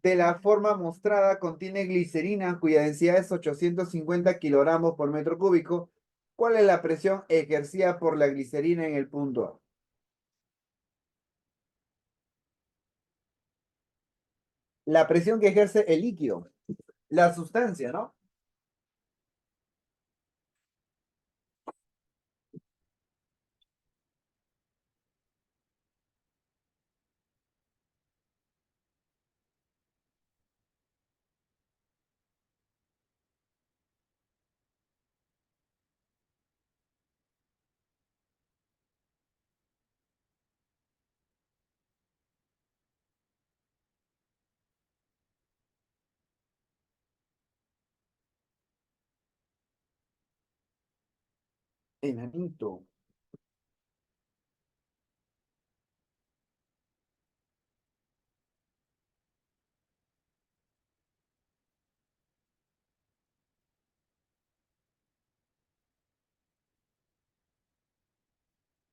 de la forma mostrada contiene glicerina cuya densidad es 850 kilogramos por metro cúbico. ¿Cuál es la presión ejercida por la glicerina en el punto A? La presión que ejerce el líquido, la sustancia, ¿no? Enanito.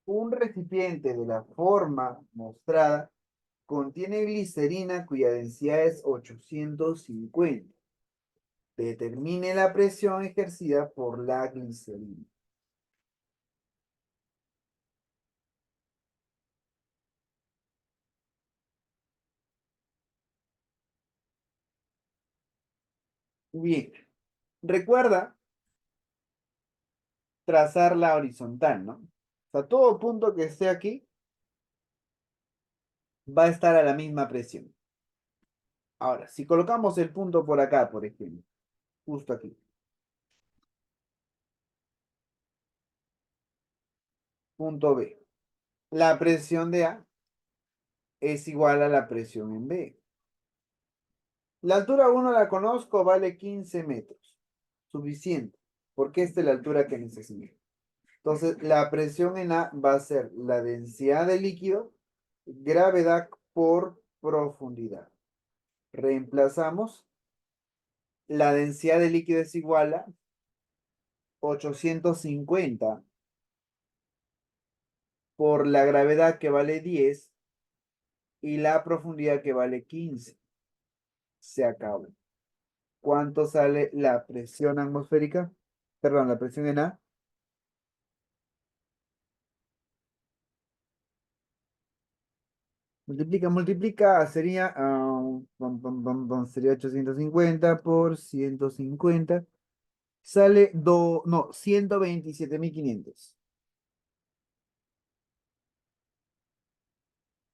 Un recipiente de la forma mostrada contiene glicerina cuya densidad es 850. Determine la presión ejercida por la glicerina. Bien, recuerda trazar la horizontal, ¿no? O sea, todo punto que esté aquí va a estar a la misma presión. Ahora, si colocamos el punto por acá, por ejemplo, justo aquí, punto B, la presión de A es igual a la presión en B. La altura 1 la conozco, vale 15 metros. Suficiente, porque esta es la altura que necesito. Entonces, la presión en A va a ser la densidad de líquido, gravedad por profundidad. Reemplazamos. La densidad de líquido es igual a 850 por la gravedad que vale 10 y la profundidad que vale 15. Se acabó. ¿Cuánto sale la presión atmosférica? Perdón, la presión en A. Multiplica, multiplica, sería, sería 850 por 150. Sale, no, 127.500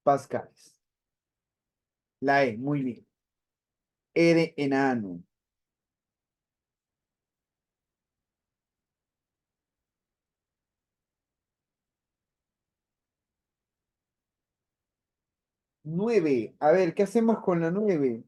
pascales. La E, muy bien. E de enano. 9. A ver, ¿qué hacemos con la 9?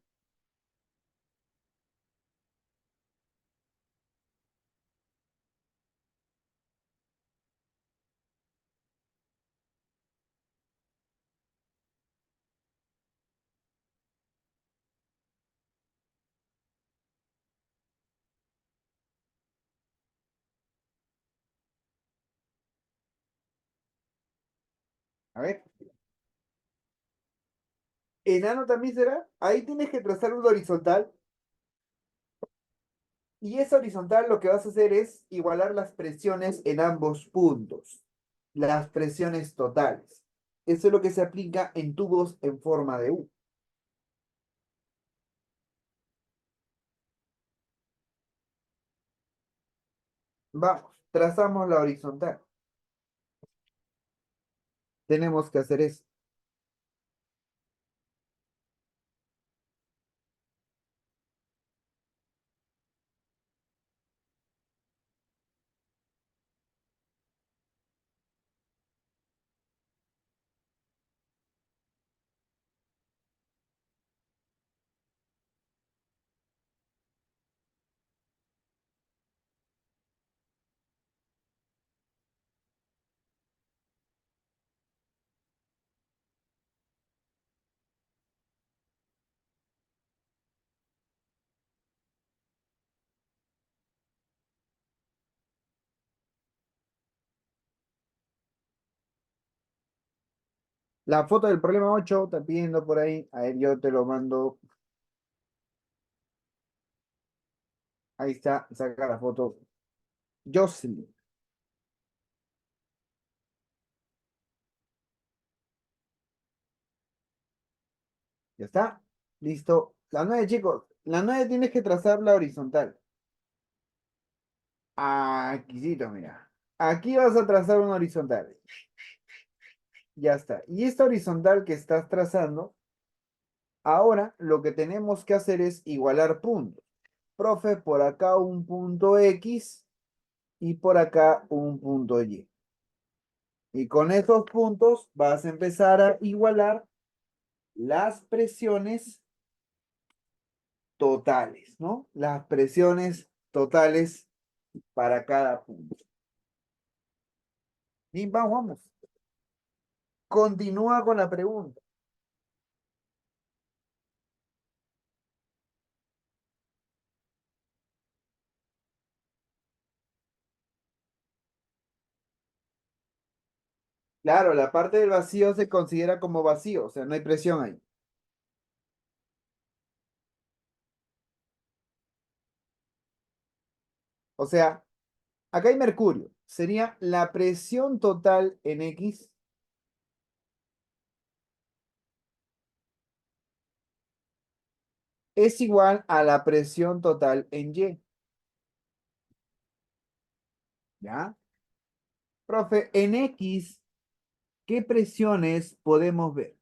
A ver, enano también será. Ahí tienes que trazar una horizontal. Y esa horizontal lo que vas a hacer es igualar las presiones en ambos puntos. Las presiones totales. Eso es lo que se aplica en tubos en forma de U. Vamos, trazamos la horizontal. Tenemos que hacer eso. La foto del problema 8 está pidiendo por ahí. A ver, yo te lo mando. Ahí está, saca la foto. Jocelyn. Ya está. Listo. La 9, chicos. La 9 tienes que trazar la horizontal. Aquícito, mira. Aquí vas a trazar una horizontal. Ya está. Y esta horizontal que estás trazando, ahora lo que tenemos que hacer es igualar puntos. Profe, por acá un punto X y por acá un punto Y. Y con esos puntos vas a empezar a igualar las presiones totales, ¿no? Las presiones totales para cada punto. Y vamos. Continúa con la pregunta. Claro, la parte del vacío se considera como vacío, o sea, no hay presión ahí. O sea, acá hay mercurio. Sería la presión total en X es igual a la presión total en Y. ¿Ya? Profe, en X, ¿qué presiones podemos ver?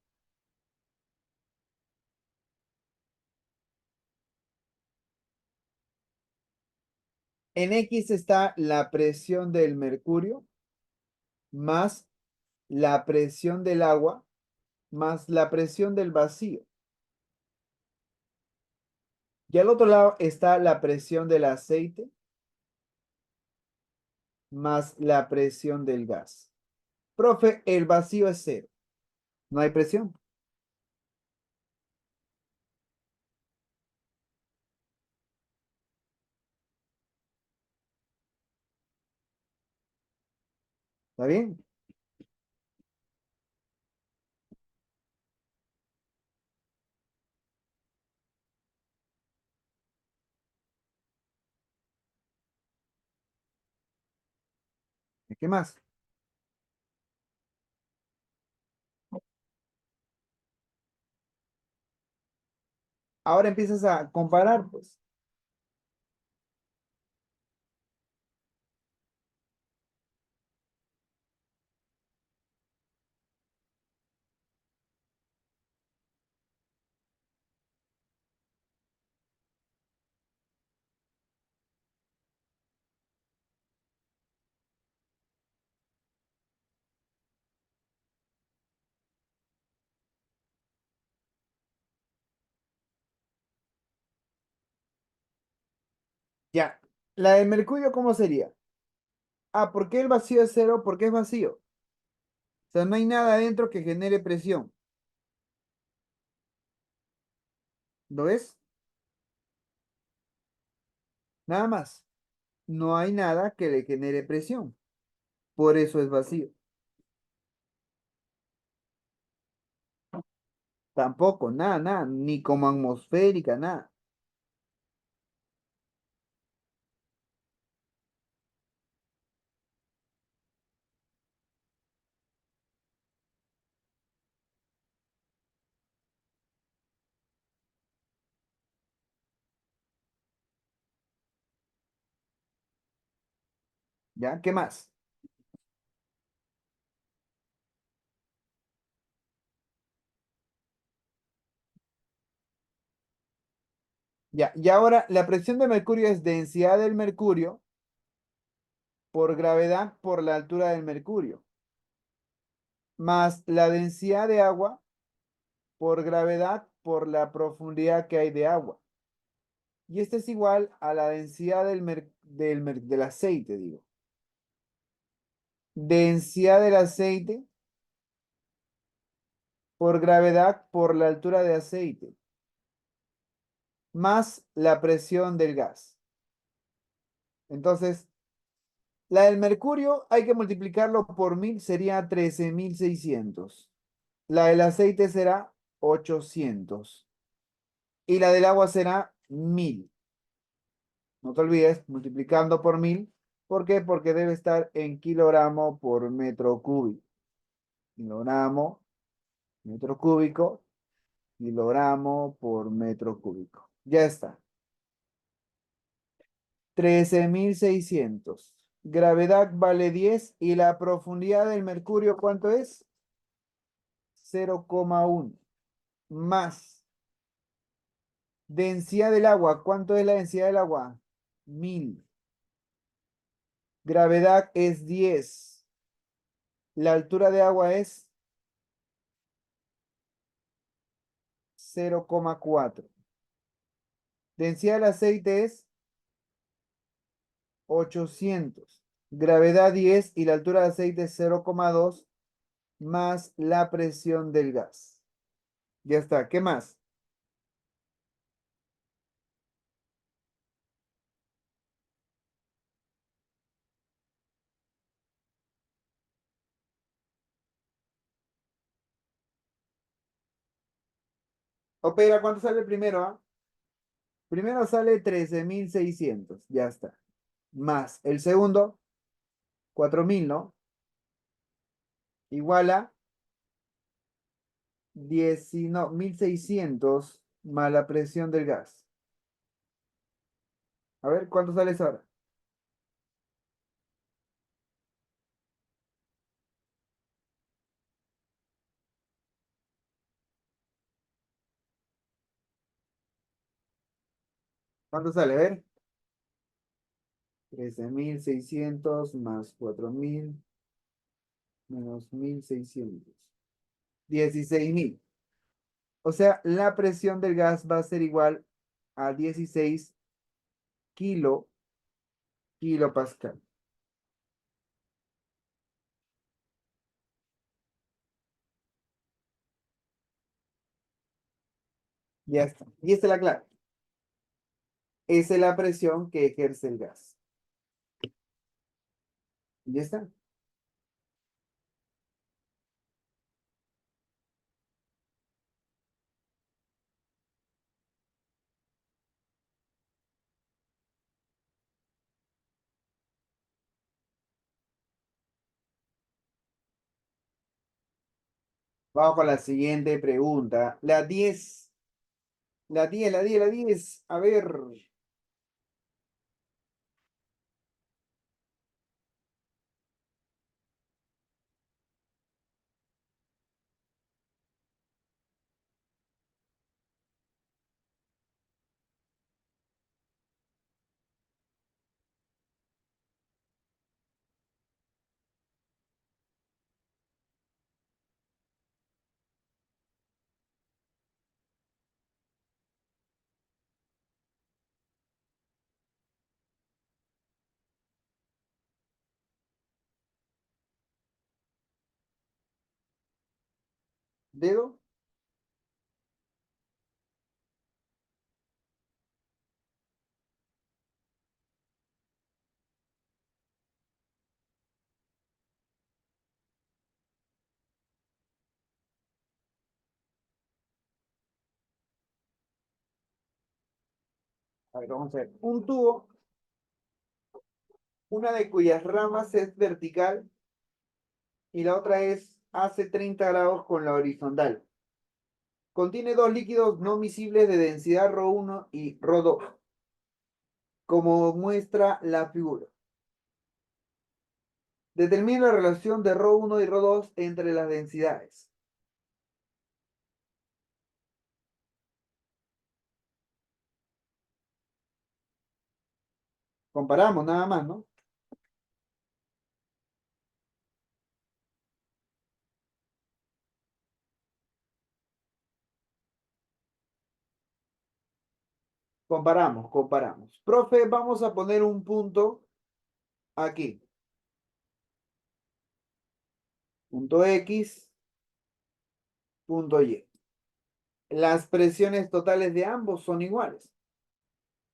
En X está la presión del mercurio más la presión del agua más la presión del vacío. Y al otro lado está la presión del aceite más la presión del gas. Profe, el vacío es cero. No hay presión. ¿Está bien? ¿Y qué más? Ahora empiezas a comparar, pues. Ya. La del mercurio, ¿cómo sería? Ah, ¿por qué el vacío es cero? Porque es vacío. O sea, no hay nada adentro que genere presión. ¿Lo ves? Nada más. No hay nada que le genere presión. Por eso es vacío. Tampoco, nada, nada. Ni como atmosférica, nada. ¿Ya? ¿Qué más? Ya. Y ahora la presión de mercurio es densidad del mercurio por gravedad por la altura del mercurio, más la densidad de agua por gravedad por la profundidad que hay de agua. Y esto es igual a la densidad del aceite, digo. Densidad del aceite por gravedad por la altura de aceite, más la presión del gas. Entonces, la del mercurio hay que multiplicarlo por 1000, sería 13.600. La del aceite será 800. Y la del agua será 1000. No te olvides, multiplicando por 1000. ¿Por qué? Porque debe estar en kilogramo por metro cúbico. Kilogramo, metro cúbico, kilogramo por metro cúbico. Ya está. 13.600. Gravedad vale 10 y la profundidad del mercurio, ¿cuánto es? 0,1. Más densidad del agua. ¿Cuánto es la densidad del agua? 1000. Gravedad es 10. La altura de agua es 0,4. Densidad del aceite es 800. Gravedad 10 y la altura del aceite es 0,2 más la presión del gas. Ya está. ¿Qué más? Opera, ¿cuánto sale primero? Primero sale 13.600. Ya está. Más el segundo, 4.000, ¿no? Igual a 10, no, 1.600 más la presión del gas. A ver, ¿cuánto sale eso ahora? ¿Cuánto sale? A ver. 13.600 más 4.000 menos 1.600. 16.000. O sea, la presión del gas va a ser igual a 16 kilo, kilopascal. Ya está. Y esta es la clave. Esa es la presión que ejerce el gas. Ya está. Vamos con la siguiente pregunta. La diez. A ver, dedo. A ver, vamos a ver. Un tubo, una de cuyas ramas es vertical y la otra hace 30 grados con la horizontal. Contiene dos líquidos no miscibles de densidad ρ1 y ρ2, como muestra la figura. Determina la relación de ρ1 y ρ2 entre las densidades. Comparamos nada más, ¿no? Comparamos. Profe, vamos a poner un punto aquí. Punto X, punto Y. Las presiones totales de ambos son iguales.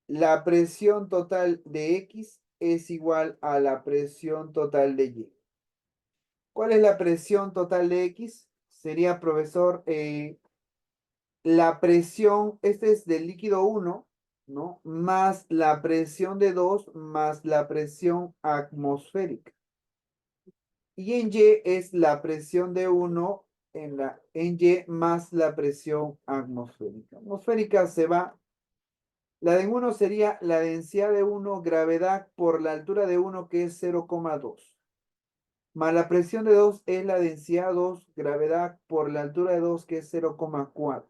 La presión total de X es igual a la presión total de Y. ¿Cuál es la presión total de X? Sería, profesor, la presión, este es del líquido 1, ¿no? Más la presión de 2 más la presión atmosférica. Y en Y es la presión de 1 en Y más la presión atmosférica. Atmosférica se va. La de 1 sería la densidad de 1, gravedad por la altura de 1, que es 0,2. Más la presión de 2 es la densidad 2, gravedad por la altura de 2, que es 0,4.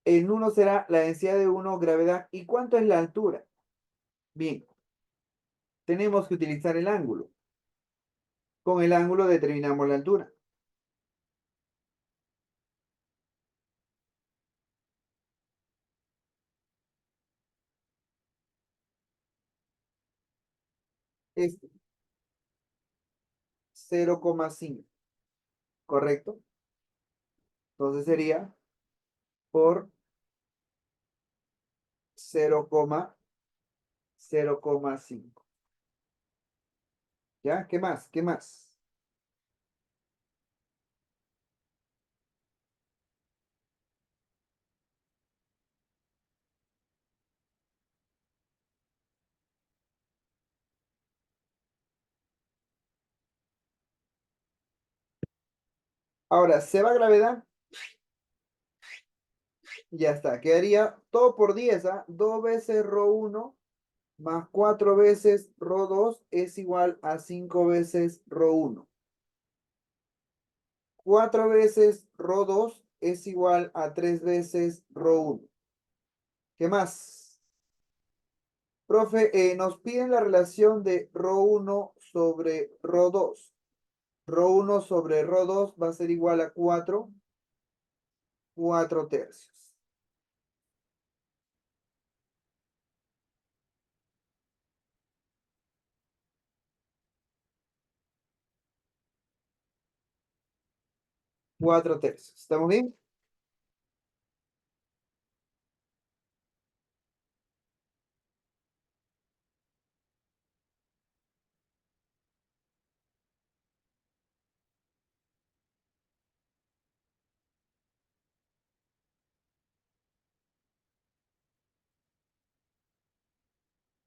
En 1 será la densidad de 1, gravedad. ¿Y cuánto es la altura? Bien, tenemos que utilizar el ángulo. Con el ángulo determinamos la altura. Es 0,5, ¿correcto? Entonces sería por 0,5. ¿Ya? ¿Qué más? ¿Qué más? Ahora, se va gravedad, ya está. Quedaría todo por 10, ¿ah? 2 veces ρ1 más 4 veces ρ2 es igual a 5 veces ρ1. 4 veces ρ2 es igual a 3 veces ρ1. ¿Qué más? Profe, nos piden la relación de ρ1 sobre ρ2. ρ1 sobre ρ2 va a ser igual a 4 tercios. 4 tercios. ¿Estamos bien?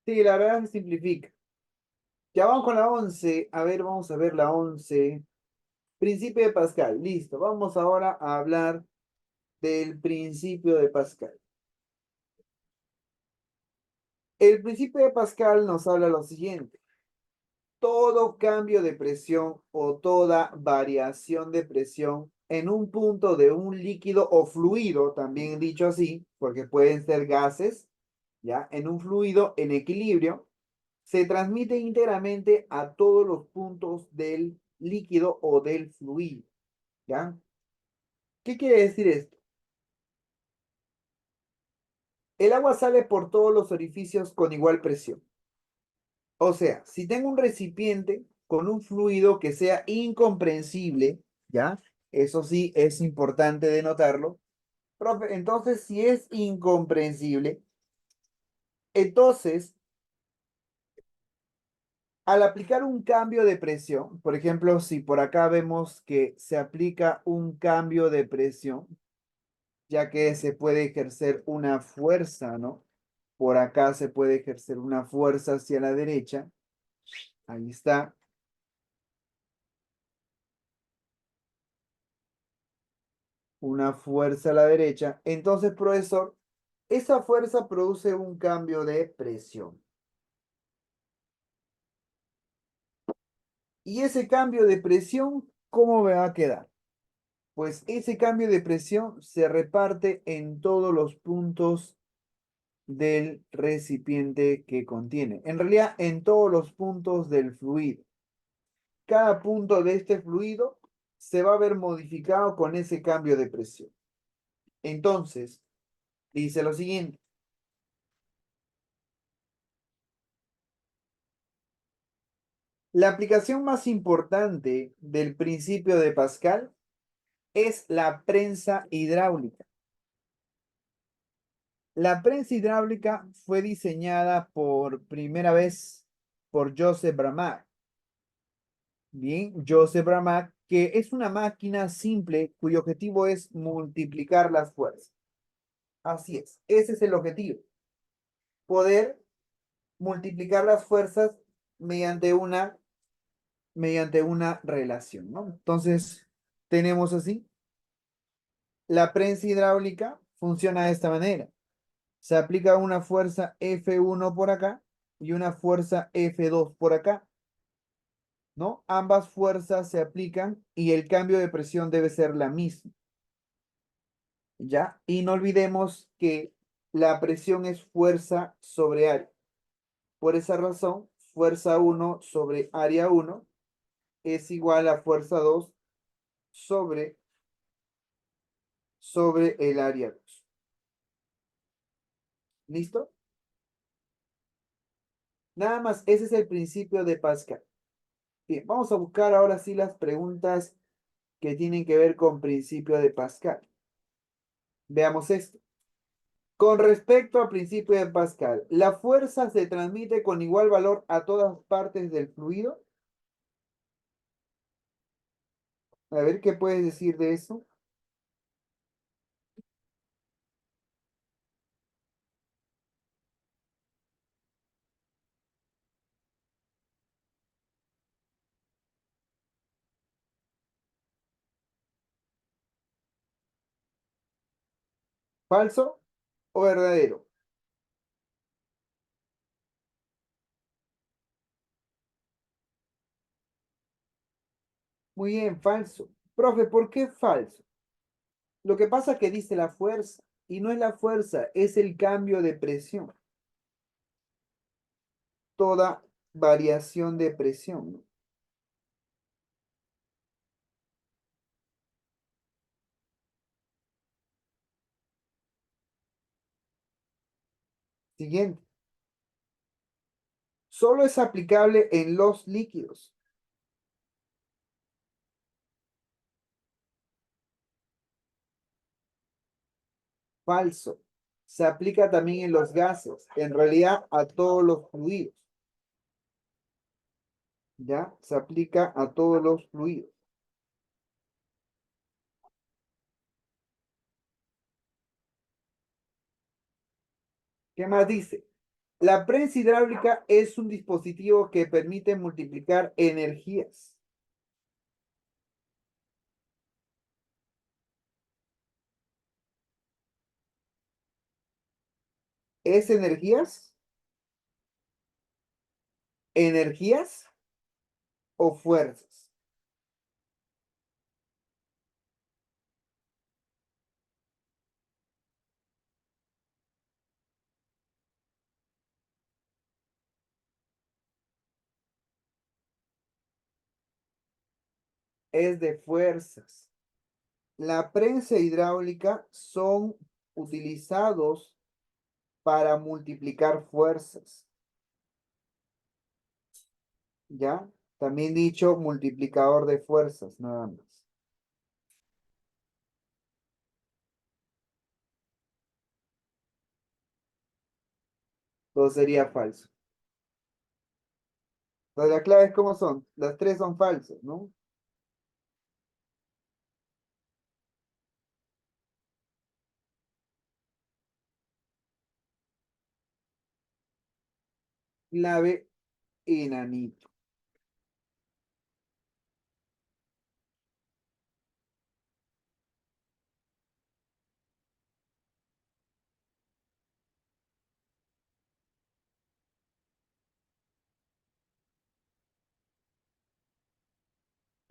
Sí, la verdad se simplifica. Ya vamos con la 11. A ver, vamos a ver la 11. Principio de Pascal, listo. Vamos ahora a hablar del principio de Pascal. El principio de Pascal nos habla lo siguiente. Todo cambio de presión o toda variación de presión en un punto de un líquido o fluido, también dicho así, porque pueden ser gases, ¿ya? En un fluido en equilibrio, se transmite íntegramente a todos los puntos del líquido o del fluido, ¿ya? ¿Qué quiere decir esto? El agua sale por todos los orificios con igual presión. O sea, si tengo un recipiente con un fluido que sea incomprensible, ¿ya? Eso sí es importante denotarlo. Profe, entonces, si es incomprensible, entonces, al aplicar un cambio de presión, por ejemplo, si por acá vemos que se aplica un cambio de presión, ya que se puede ejercer una fuerza, ¿no? Por acá se puede ejercer una fuerza hacia la derecha. Ahí está. Una fuerza a la derecha. Entonces, profesor, esa fuerza produce un cambio de presión. Y ese cambio de presión, ¿cómo me va a quedar? Pues ese cambio de presión se reparte en todos los puntos del recipiente que contiene. En realidad, en todos los puntos del fluido. Cada punto de este fluido se va a ver modificado con ese cambio de presión. Entonces, dice lo siguiente. La aplicación más importante del principio de Pascal es la prensa hidráulica. La prensa hidráulica fue diseñada por primera vez por Joseph Bramah. Bien, Joseph Bramah, que es una máquina simple cuyo objetivo es multiplicar las fuerzas. Así es, ese es el objetivo. Poder multiplicar las fuerzas mediante mediante una relación, ¿no? Entonces, tenemos así. La prensa hidráulica funciona de esta manera. Se aplica una fuerza F1 por acá y una fuerza F2 por acá, ¿no? Ambas fuerzas se aplican y el cambio de presión debe ser la misma, ¿ya? Y no olvidemos que la presión es fuerza sobre área. Por esa razón, fuerza 1 sobre área 1 es igual a fuerza 2 sobre, sobre el área 2. ¿Listo? Nada más, ese es el principio de Pascal. Bien, vamos a buscar ahora sí las preguntas que tienen que ver con principio de Pascal. Veamos esto. Con respecto al principio de Pascal, ¿la fuerza se transmite con igual valor a todas partes del fluido? A ver, ¿qué puedes decir de eso? ¿Falso o verdadero? Muy bien, falso. Profe, ¿por qué falso? Lo que pasa es que dice la fuerza y no es la fuerza, es el cambio de presión. Toda variación de presión, ¿no? Siguiente. Solo es aplicable en los líquidos. Falso. Se aplica también en los gases, en realidad a todos los fluidos. ¿Ya? Se aplica a todos los fluidos. ¿Qué más dice? La prensa hidráulica es un dispositivo que permite multiplicar energías. ¿Es energías? ¿Energías o fuerzas? Es de fuerzas. La prensa hidráulica son utilizados para multiplicar fuerzas, ¿ya? También dicho multiplicador de fuerzas, nada más. Todo sería falso. Entonces, la clave es cómo son. Las tres son falsas, ¿no? Clave enanito.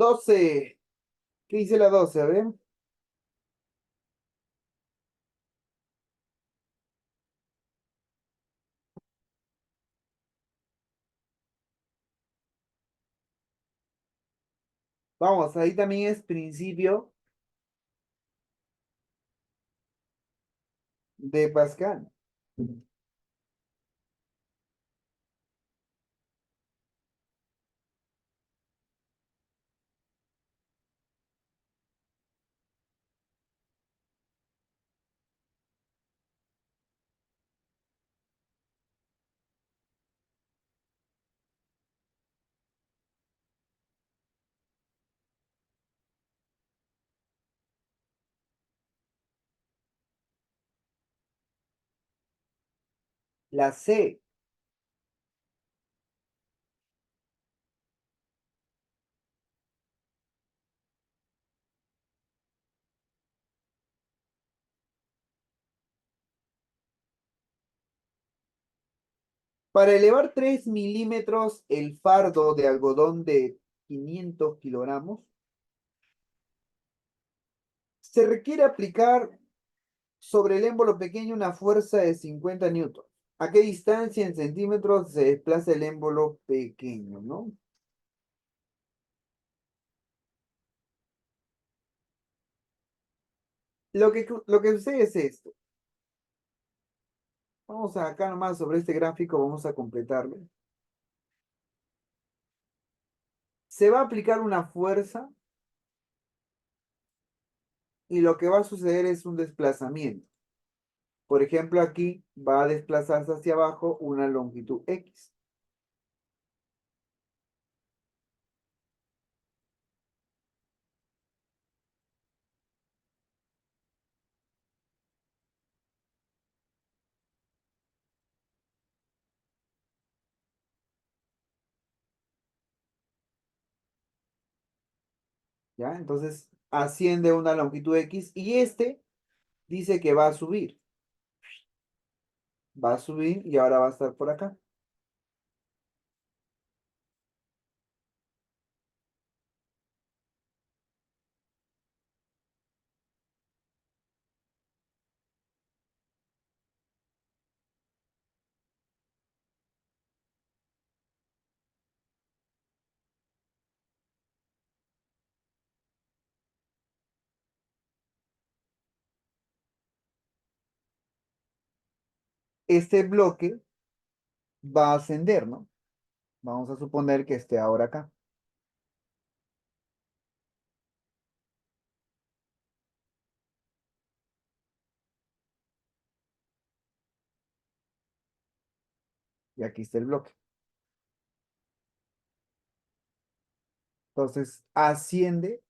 12. ¿Qué dice la 12? A ver. Vamos, ahí también es principio de Pascal. La C. Para elevar 3 milímetros el fardo de algodón de 500 kilogramos, se requiere aplicar sobre el émbolo pequeño una fuerza de 50 newtons. ¿A qué distancia en centímetros se desplaza el émbolo pequeño, no? Lo que sucede es esto. Vamos a acá nomás sobre este gráfico, vamos a completarlo. Se va a aplicar una fuerza y lo que va a suceder es un desplazamiento. Por ejemplo, aquí va a desplazarse hacia abajo una longitud X. ¿Ya? Entonces asciende una longitud X y este dice que va a subir. Va a subir y ahora va a estar por acá. Este bloque va a ascender, ¿no? Vamos a suponer que esté ahora acá. Y aquí está el bloque. Entonces asciende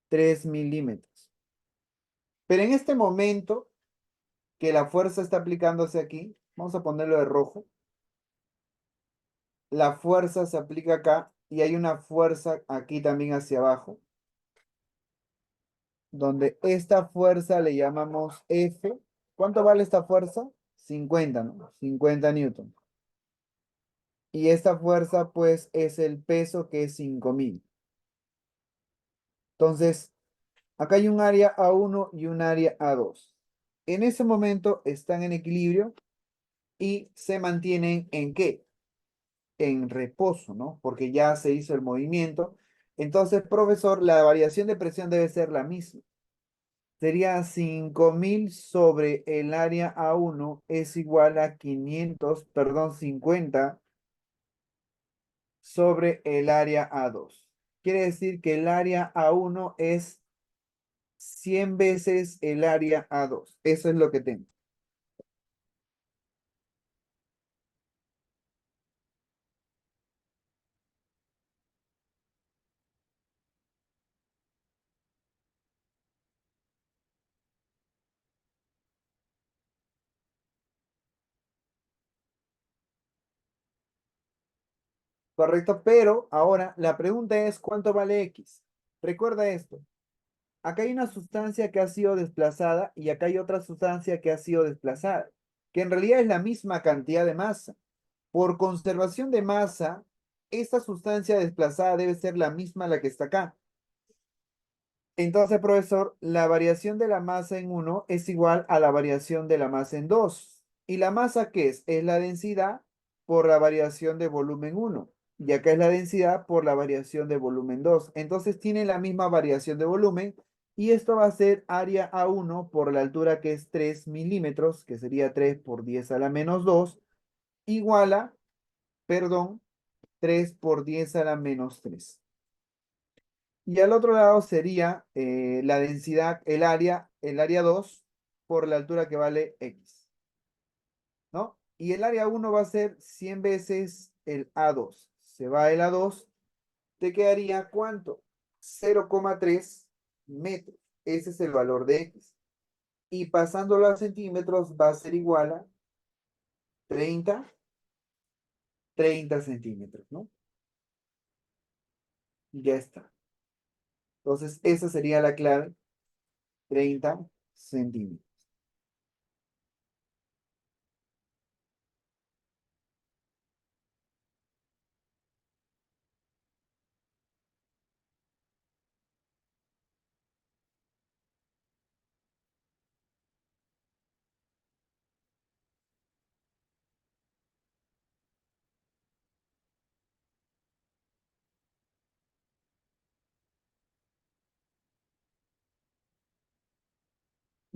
3 milímetros. Pero en este momento que la fuerza está aplicándose aquí, vamos a ponerlo de rojo, la fuerza se aplica acá y hay una fuerza aquí también hacia abajo, donde esta fuerza le llamamos F ¿Cuánto vale esta fuerza? 50, ¿no? 50 newton. Y esta fuerza, pues, es el peso que es 5000. Entonces, acá hay un área A1 y un área A2. En ese momento están en equilibrio y se mantienen ¿en qué? En reposo, ¿no? Porque ya se hizo el movimiento. Entonces, profesor, la variación de presión debe ser la misma. Sería 5000 sobre el área A1 es igual a 500, perdón, 50 sobre el área A2. Quiere decir que el área A1 es 100 veces el área A2. Eso es lo que tengo. Correcto, pero ahora la pregunta es ¿cuánto vale X? Recuerda esto. Acá hay una sustancia que ha sido desplazada y acá hay otra sustancia que ha sido desplazada, que en realidad es la misma cantidad de masa. Por conservación de masa, esta sustancia desplazada debe ser la misma a la que está acá. Entonces, profesor, la variación de la masa en uno es igual a la variación de la masa en 2. ¿Y la masa qué es? Es la densidad por la variación de volumen uno. Y acá es la densidad por la variación de volumen 2. Entonces tiene la misma variación de volumen. Y esto va a ser área A1 por la altura que es 3 milímetros, que sería 3 por 10 a la menos 2, igual a, perdón, 3 por 10 a la menos 3. Y al otro lado sería la densidad, el área 2 por la altura que vale X, ¿no? Y el área 1 va a ser 100 veces el A2. Se va el A2, te quedaría ¿cuánto? 0,3 metros. Ese es el valor de X. Y pasándolo a centímetros va a ser igual a 30, 30 centímetros, ¿no? Ya está. Entonces, esa sería la clave, 30 centímetros.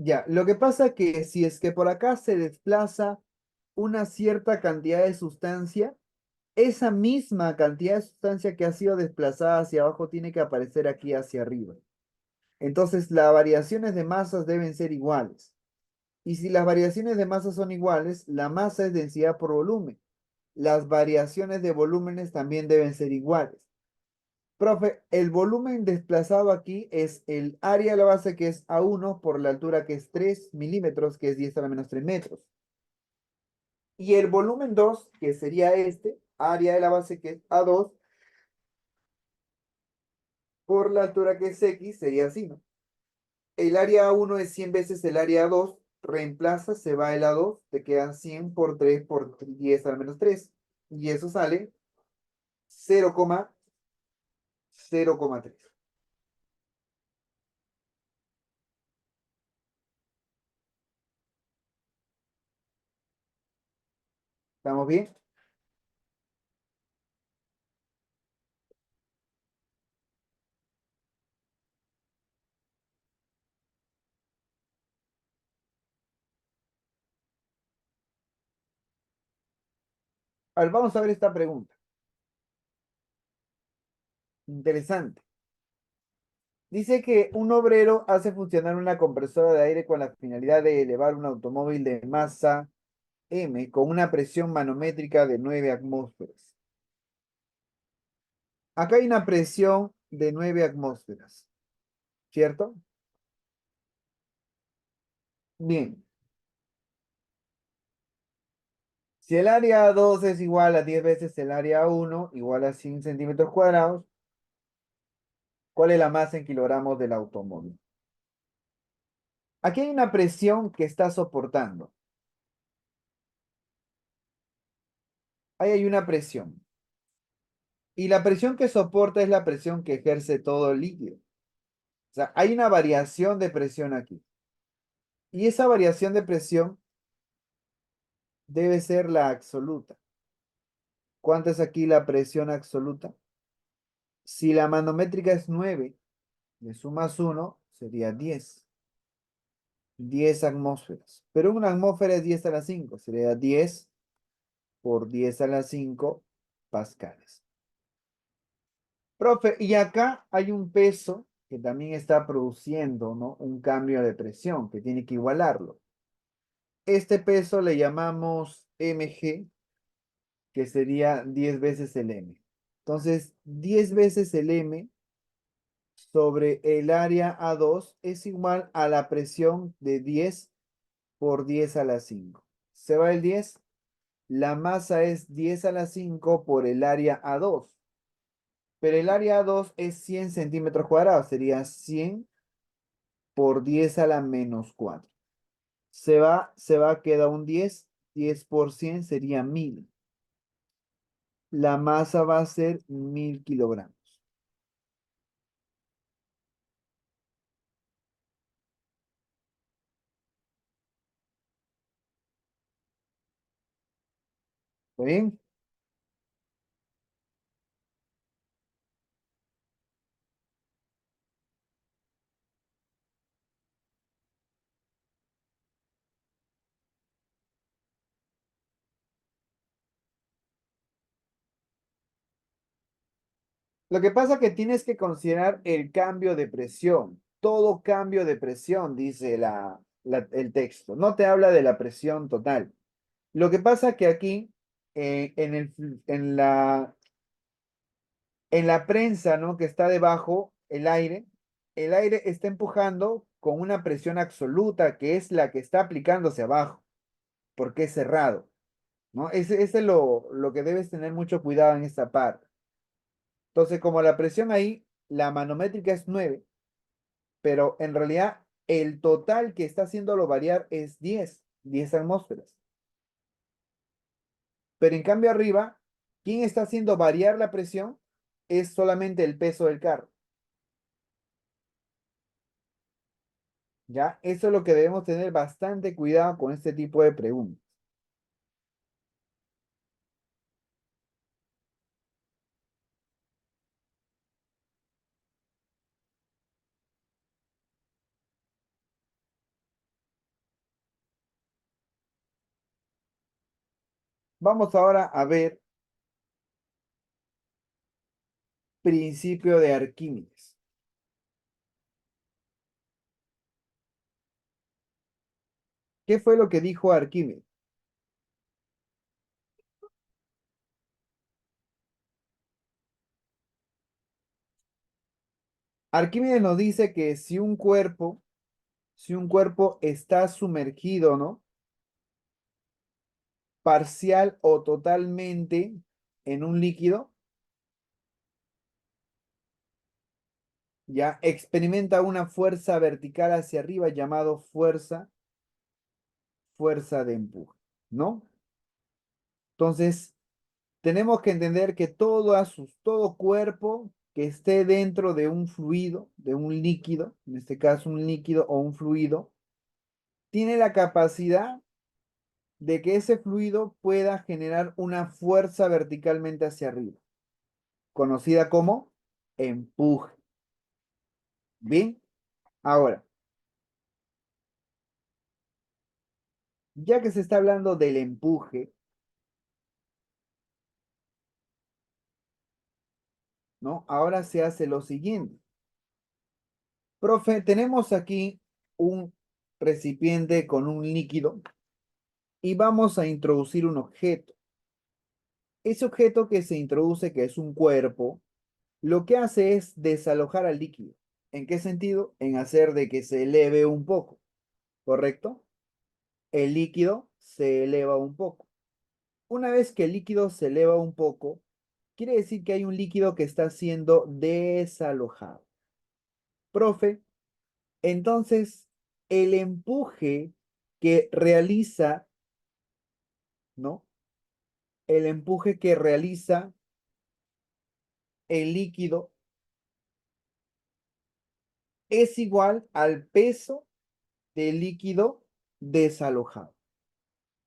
Ya, lo que pasa que si es que por acá se desplaza una cierta cantidad de sustancia, esa misma cantidad de sustancia que ha sido desplazada hacia abajo tiene que aparecer aquí hacia arriba. Entonces, las variaciones de masas deben ser iguales. Y si las variaciones de masas son iguales, la masa es densidad por volumen. Las variaciones de volúmenes también deben ser iguales. Profe, el volumen desplazado aquí es el área de la base que es A1 por la altura que es 3 milímetros, que es 10 a la menos 3 metros. Y el volumen 2 que sería este, área de la base que es A2, por la altura que es X, sería así, ¿no? El área A1 es 100 veces el área A2, reemplaza, se va el A2, te quedan 100 por 3 por 10 a la menos 3. Y eso sale 0,0,3. ¿Estamos bien? A ver, vamos a ver esta pregunta. Interesante. Dice que un obrero hace funcionar una compresora de aire con la finalidad de elevar un automóvil de masa M con una presión manométrica de 9 atmósferas. Acá hay una presión de 9 atmósferas, ¿cierto? Bien, si el área 2 es igual a 10 veces el área 1, igual a 100 centímetros cuadrados, ¿cuál es la masa en kilogramos del automóvil? Aquí hay una presión que está soportando. Ahí hay una presión. Y la presión que soporta es la presión que ejerce todo el líquido. O sea, hay una variación de presión aquí. Y esa variación de presión debe ser la absoluta. ¿Cuánto es aquí la presión absoluta? Si la manométrica es 9, le sumas 1, sería 10. 10 atmósferas. Pero una atmósfera es 10 a la 5. Sería 10 por 10 a la 5 pascales. Profe, y acá hay un peso que también está produciendo, ¿no? Un cambio de presión que tiene que igualarlo. Este peso le llamamos mg, que sería 10 veces el m. Entonces, 10 veces el m sobre el área A2 es igual a la presión de 10 por 10 a la 5. ¿Se va el 10? La masa es 10 a la 5 por el área A2. Pero el área A2 es 100 centímetros cuadrados. Sería 100 por 10 a la menos 4. Queda un 10. 10 por 100 sería 1000. La masa va a ser 1000 kilogramos. ¿Está bien? Lo que pasa es que tienes que considerar el cambio de presión. Todo cambio de presión, dice el texto. No te habla de la presión total. Lo que pasa es que aquí, en la prensa, ¿no? Que está debajo, el aire está empujando con una presión absoluta, que es la que está aplicándose abajo, porque es cerrado, ¿no? Ese es lo que debes tener mucho cuidado en esta parte. Entonces, como la presión ahí, la manométrica es 9, pero en realidad el total que está haciéndolo variar es 10 atmósferas. Pero en cambio arriba, ¿quién está haciendo variar la presión? Es solamente el peso del carro. ¿Ya? Eso es lo que debemos tener bastante cuidado con este tipo de preguntas. Vamos ahora a ver principio de Arquímedes. ¿Qué fue lo que dijo Arquímedes? Arquímedes nos dice que si un cuerpo está sumergido, ¿no? Parcial o totalmente en un líquido, ya experimenta una fuerza vertical hacia arriba llamado fuerza de empuje, ¿no? Entonces, tenemos que entender que todo cuerpo que esté dentro de un fluido, de un líquido, en este caso un líquido o un fluido, tiene la capacidad de que ese fluido pueda generar una fuerza verticalmente hacia arriba, conocida como empuje. Bien, ahora, ya que se está hablando del empuje, ¿no? Ahora se hace lo siguiente. Profe, tenemos aquí un recipiente con un líquido y vamos a introducir un objeto. Ese objeto que se introduce, que es un cuerpo, lo que hace es desalojar al líquido. ¿En qué sentido? En hacer de que se eleve un poco, ¿correcto? El líquido se eleva un poco. Una vez que el líquido se eleva un poco, quiere decir que hay un líquido que está siendo desalojado. Profe, entonces, el empuje que realiza, ¿no? El empuje que realiza el líquido es igual al peso del líquido desalojado,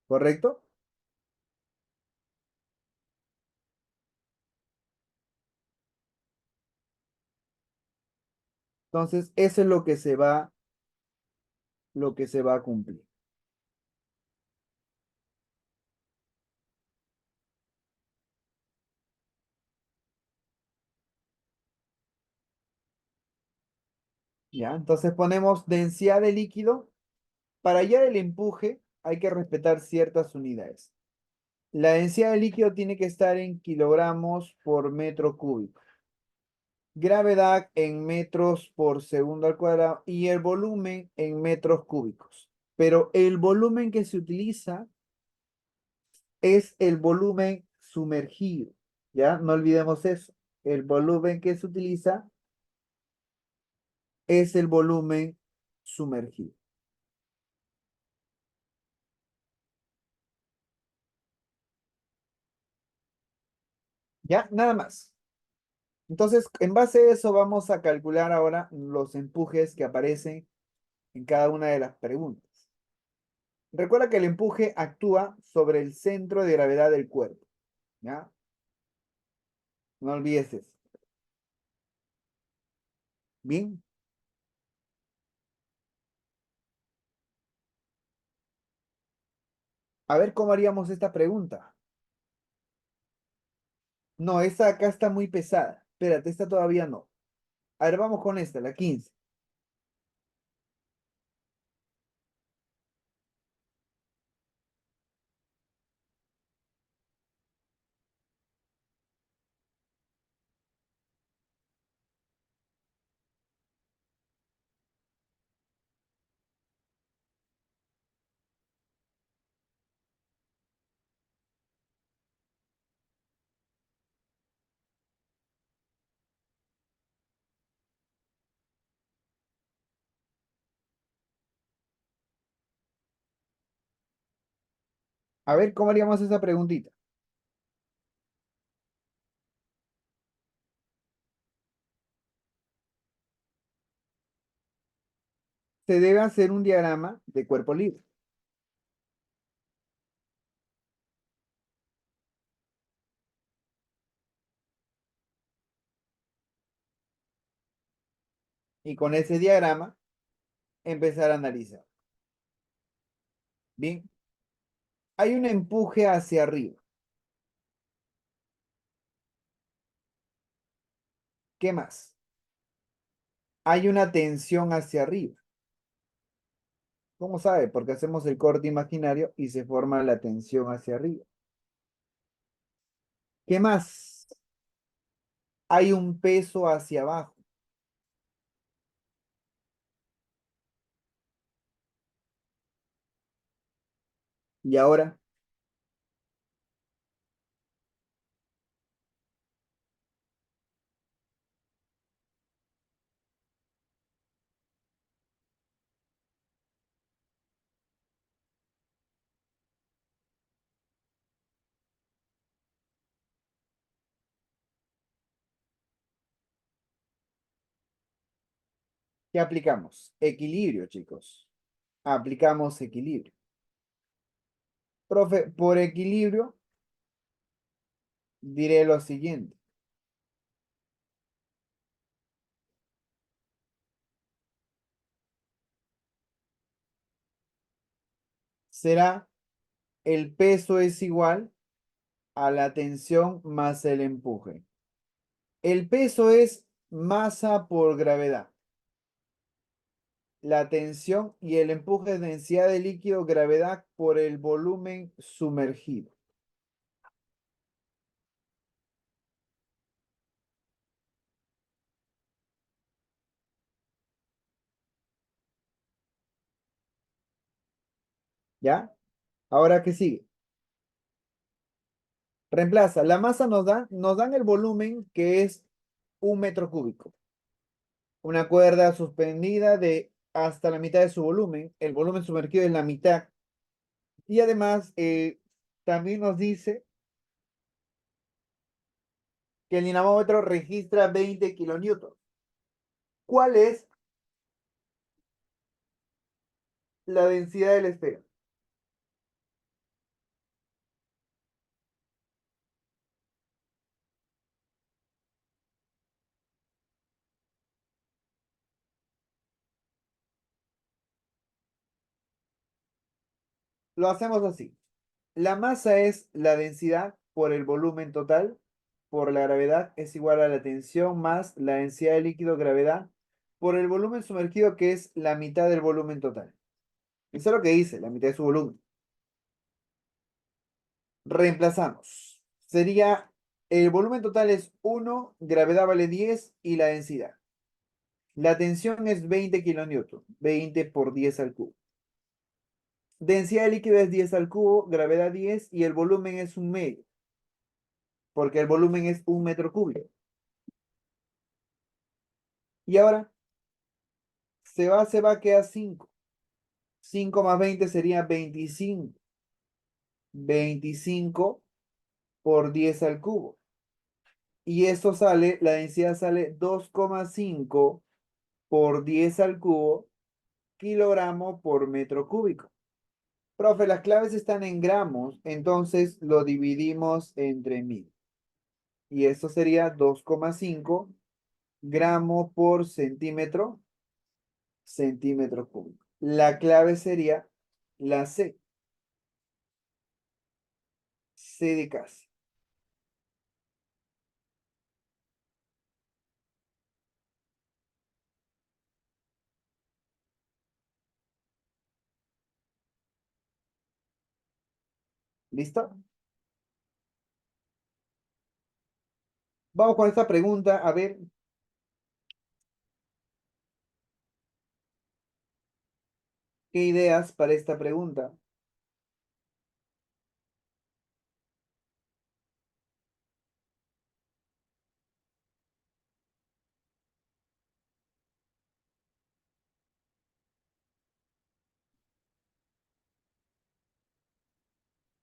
¿correcto? Entonces, eso es lo que se va a cumplir. ¿Ya? Entonces ponemos densidad de líquido. Para hallar el empuje hay que respetar ciertas unidades. La densidad de líquido tiene que estar en kilogramos por metro cúbico. Gravedad en metros por segundo al cuadrado y el volumen en metros cúbicos. Pero el volumen que se utiliza es el volumen sumergido. ¿Ya? No olvidemos eso. El volumen que se utiliza es el volumen sumergido. ¿Ya? Nada más. Entonces, en base a eso, vamos a calcular ahora los empujes que aparecen en cada una de las preguntas. Recuerda que el empuje actúa sobre el centro de gravedad del cuerpo. ¿Ya? No olvides eso. Bien. A ver cómo haríamos esta pregunta. No, esta acá está muy pesada. Espérate, esta todavía no. A ver, vamos con esta, la 15. A ver cómo haríamos esa preguntita. Se debe hacer un diagrama de cuerpo libre. Y con ese diagrama empezar a analizar. Bien, hay un empuje hacia arriba. ¿Qué más? Hay una tensión hacia arriba. ¿Cómo sabe? Porque hacemos el corte imaginario y se forma la tensión hacia arriba. ¿Qué más? Hay un peso hacia abajo. Y ahora, ¿qué aplicamos? Equilibrio, chicos. Aplicamos equilibrio. Profe, por equilibrio diré lo siguiente. Será el peso es igual a la tensión más el empuje. El peso es masa por gravedad. La tensión y el empuje es densidad de líquido, gravedad por el volumen sumergido. ¿Ya? Ahora, ¿qué sigue? Reemplaza. La masa nos dan el volumen que es 1 metro cúbico. Una cuerda suspendida de hasta la mitad de su volumen. El volumen sumergido es la mitad. Y además, también nos dice que el dinamómetro registra 20 kilonewtons. ¿Cuál es la densidad de la esfera? Lo hacemos así. La masa es la densidad por el volumen total, por la gravedad es igual a la tensión más la densidad de líquido gravedad por el volumen sumergido, que es la mitad del volumen total. Eso es lo que dice, la mitad de su volumen. Reemplazamos. Sería, el volumen total es 1, gravedad vale 10 y la densidad. La tensión es 20 kilonewton, 20 por 10 al cubo. Densidad de líquido es 10 al cubo, gravedad 10 y el volumen es un medio, porque el volumen es un metro cúbico. Y ahora queda 5. 5 más 20 sería 25. 25 por 10 al cubo. Y esto sale, la densidad sale 2,5 por 10 al cubo, kilogramo por metro cúbico. Profe, las claves están en gramos, entonces lo dividimos entre 1000. Y esto sería 2,5 gramo por centímetro, centímetro cúbico. La clave sería la C, C de casa. ¿Listo? Vamos con esta pregunta, a ver qué ideas para esta pregunta.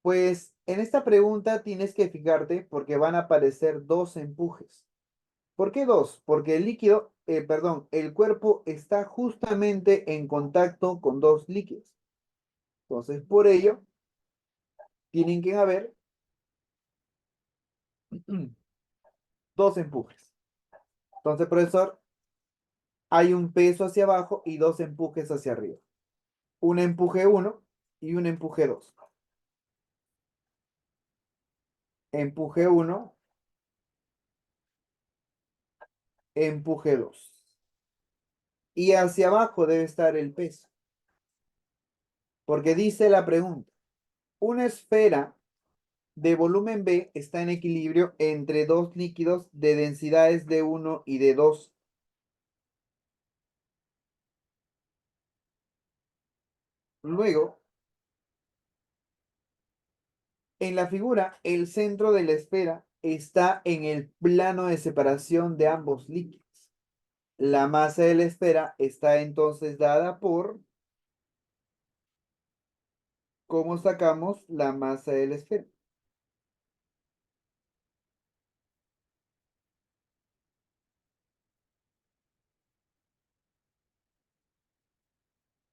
Pues en esta pregunta tienes que fijarte porque van a aparecer dos empujes. ¿Por qué dos? Porque el líquido, perdón, el cuerpo está justamente en contacto con dos líquidos. Entonces, por ello, tienen que haber dos empujes. Entonces, profesor, hay un peso hacia abajo y dos empujes hacia arriba. Un empuje 1 y un empuje 2. Empuje 1, empuje 2. Y hacia abajo debe estar el peso. Porque dice la pregunta, una esfera de volumen B está en equilibrio entre dos líquidos de densidades de 1 y de 2. Luego, en la figura, el centro de la esfera está en el plano de separación de ambos líquidos. La masa de la esfera está entonces dada por, ¿cómo sacamos la masa de la esfera?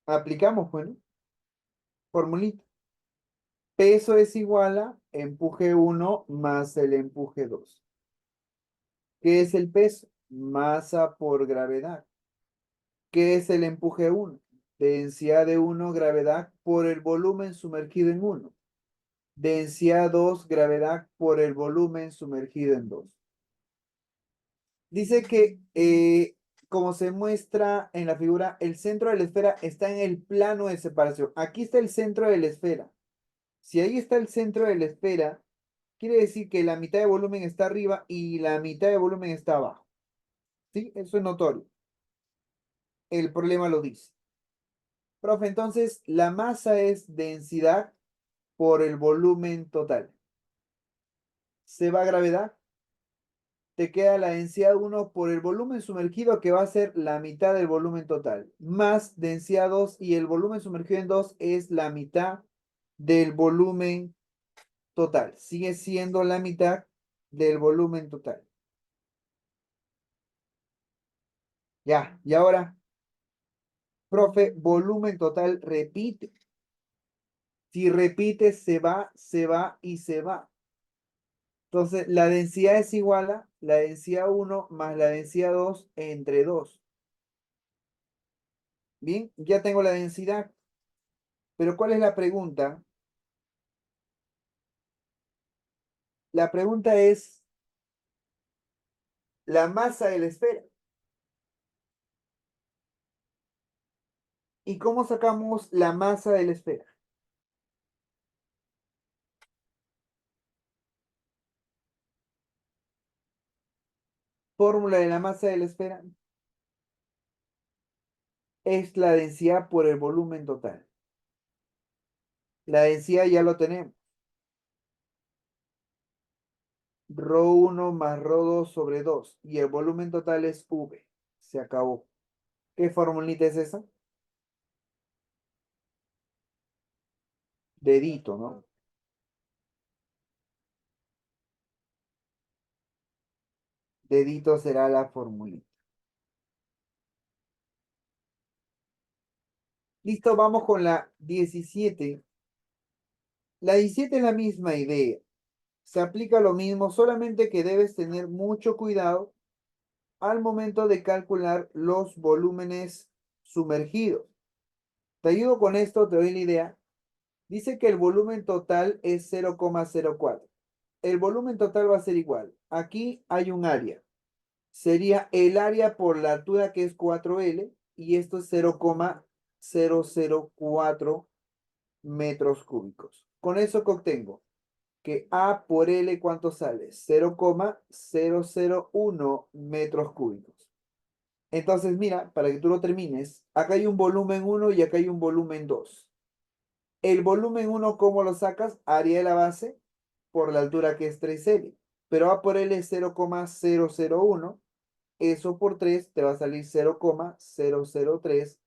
Aplicamos, bueno, formulita. Peso es igual a empuje 1 más el empuje 2. ¿Qué es el peso? Masa por gravedad. ¿Qué es el empuje 1? Densidad de 1, gravedad por el volumen sumergido en 1. Densidad 2, gravedad por el volumen sumergido en 2. Dice que, como se muestra en la figura, el centro de la esfera está en el plano de separación. Aquí está el centro de la esfera. Si ahí está el centro de la esfera, quiere decir que la mitad de volumen está arriba y la mitad de volumen está abajo. ¿Sí? Eso es notorio. El problema lo dice. Profe, entonces la masa es densidad por el volumen total. ¿Se va a gravedad? te queda la densidad uno por el volumen sumergido, que va a ser la mitad del volumen total, más densidad 2, y el volumen sumergido en 2 es la mitad del volumen total. Sigue siendo la mitad del volumen total. Ya, y ahora, profe, volumen total repite. Si repite, se va y se va. Entonces, la densidad es igual a la densidad uno más la densidad 2 entre 2. Bien, ya tengo la densidad. Pero ¿cuál es la pregunta? La pregunta es la masa de la esfera. ¿Y cómo sacamos la masa de la esfera? Fórmula de la masa de la esfera es la densidad por el volumen total. La densidad ya lo tenemos. Rho 1 más Rho 2 sobre 2. Y el volumen total es V. Se acabó. ¿Qué formulita es esa? Dedito, ¿no? Dedito será la formulita. Listo, vamos con la 17. La 17 es la misma idea. Se aplica lo mismo, solamente que debes tener mucho cuidado al momento de calcular los volúmenes sumergidos. Te ayudo con esto, te doy la idea. Dice que el volumen total es 0,04. El volumen total va a ser igual. Aquí hay un área. Sería el área por la altura, que es 4L, y esto es 0,004 metros cúbicos. Con eso que obtengo que A por L, ¿cuánto sale? 0,001 metros cúbicos. Entonces, mira, para que tú lo termines, acá hay un volumen uno y acá hay un volumen 2. El volumen uno, ¿cómo lo sacas? Área de la base por la altura, que es 3L. Pero A por L es 0,001. Eso por 3 te va a salir 0,003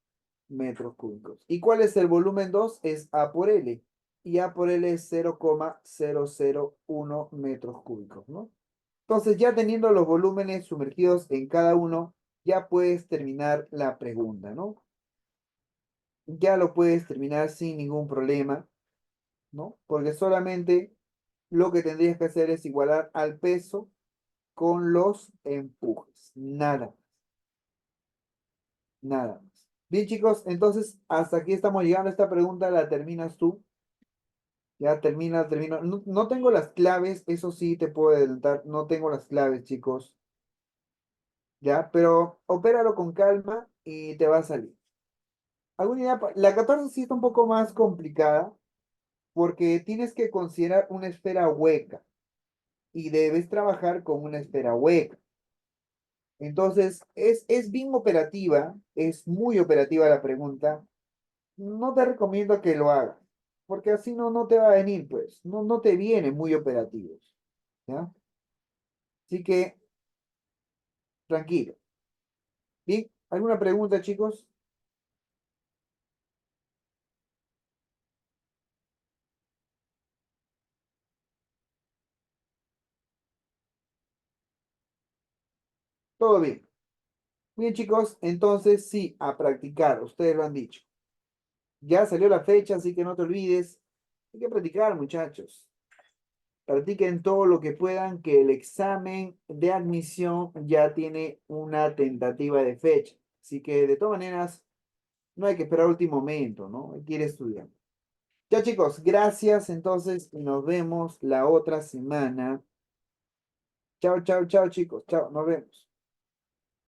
metros cúbicos. ¿Y cuál es el volumen 2? Es A por L. Y A por L es 0,001 metros cúbicos, ¿no? Entonces, ya teniendo los volúmenes sumergidos en cada uno, ya puedes terminar la pregunta, ¿no? Ya lo puedes terminar sin ningún problema, ¿no? Porque solamente lo que tendrías que hacer es igualar al peso con los empujes. Nada, nada más. Bien, chicos, entonces hasta aquí estamos llegando. Esta pregunta la terminas tú. Ya termino. No, no tengo las claves, eso sí te puedo adelantar. No tengo las claves, chicos. Ya, pero opéralo con calma y te va a salir. ¿Alguna idea? La 14 sí está un poco más complicada porque tienes que considerar una esfera hueca y debes trabajar con una esfera hueca. Entonces, es bien operativa, es muy operativa la pregunta. No te recomiendo que lo hagas, porque así no te va a venir, pues. No te viene muy operativos, ¿ya? Así que, tranquilo. Bien, ¿alguna pregunta, chicos? Todo bien. Bien, chicos, entonces sí, a practicar, ustedes lo han dicho. Ya salió la fecha, así que no te olvides. Hay que practicar, muchachos. Practiquen todo lo que puedan, que el examen de admisión ya tiene una tentativa de fecha. Así que de todas maneras, no hay que esperar al último momento, ¿no? Hay que ir estudiando. Ya, chicos, gracias entonces y nos vemos la otra semana. Chao, chao, chao, chicos. Chao, nos vemos.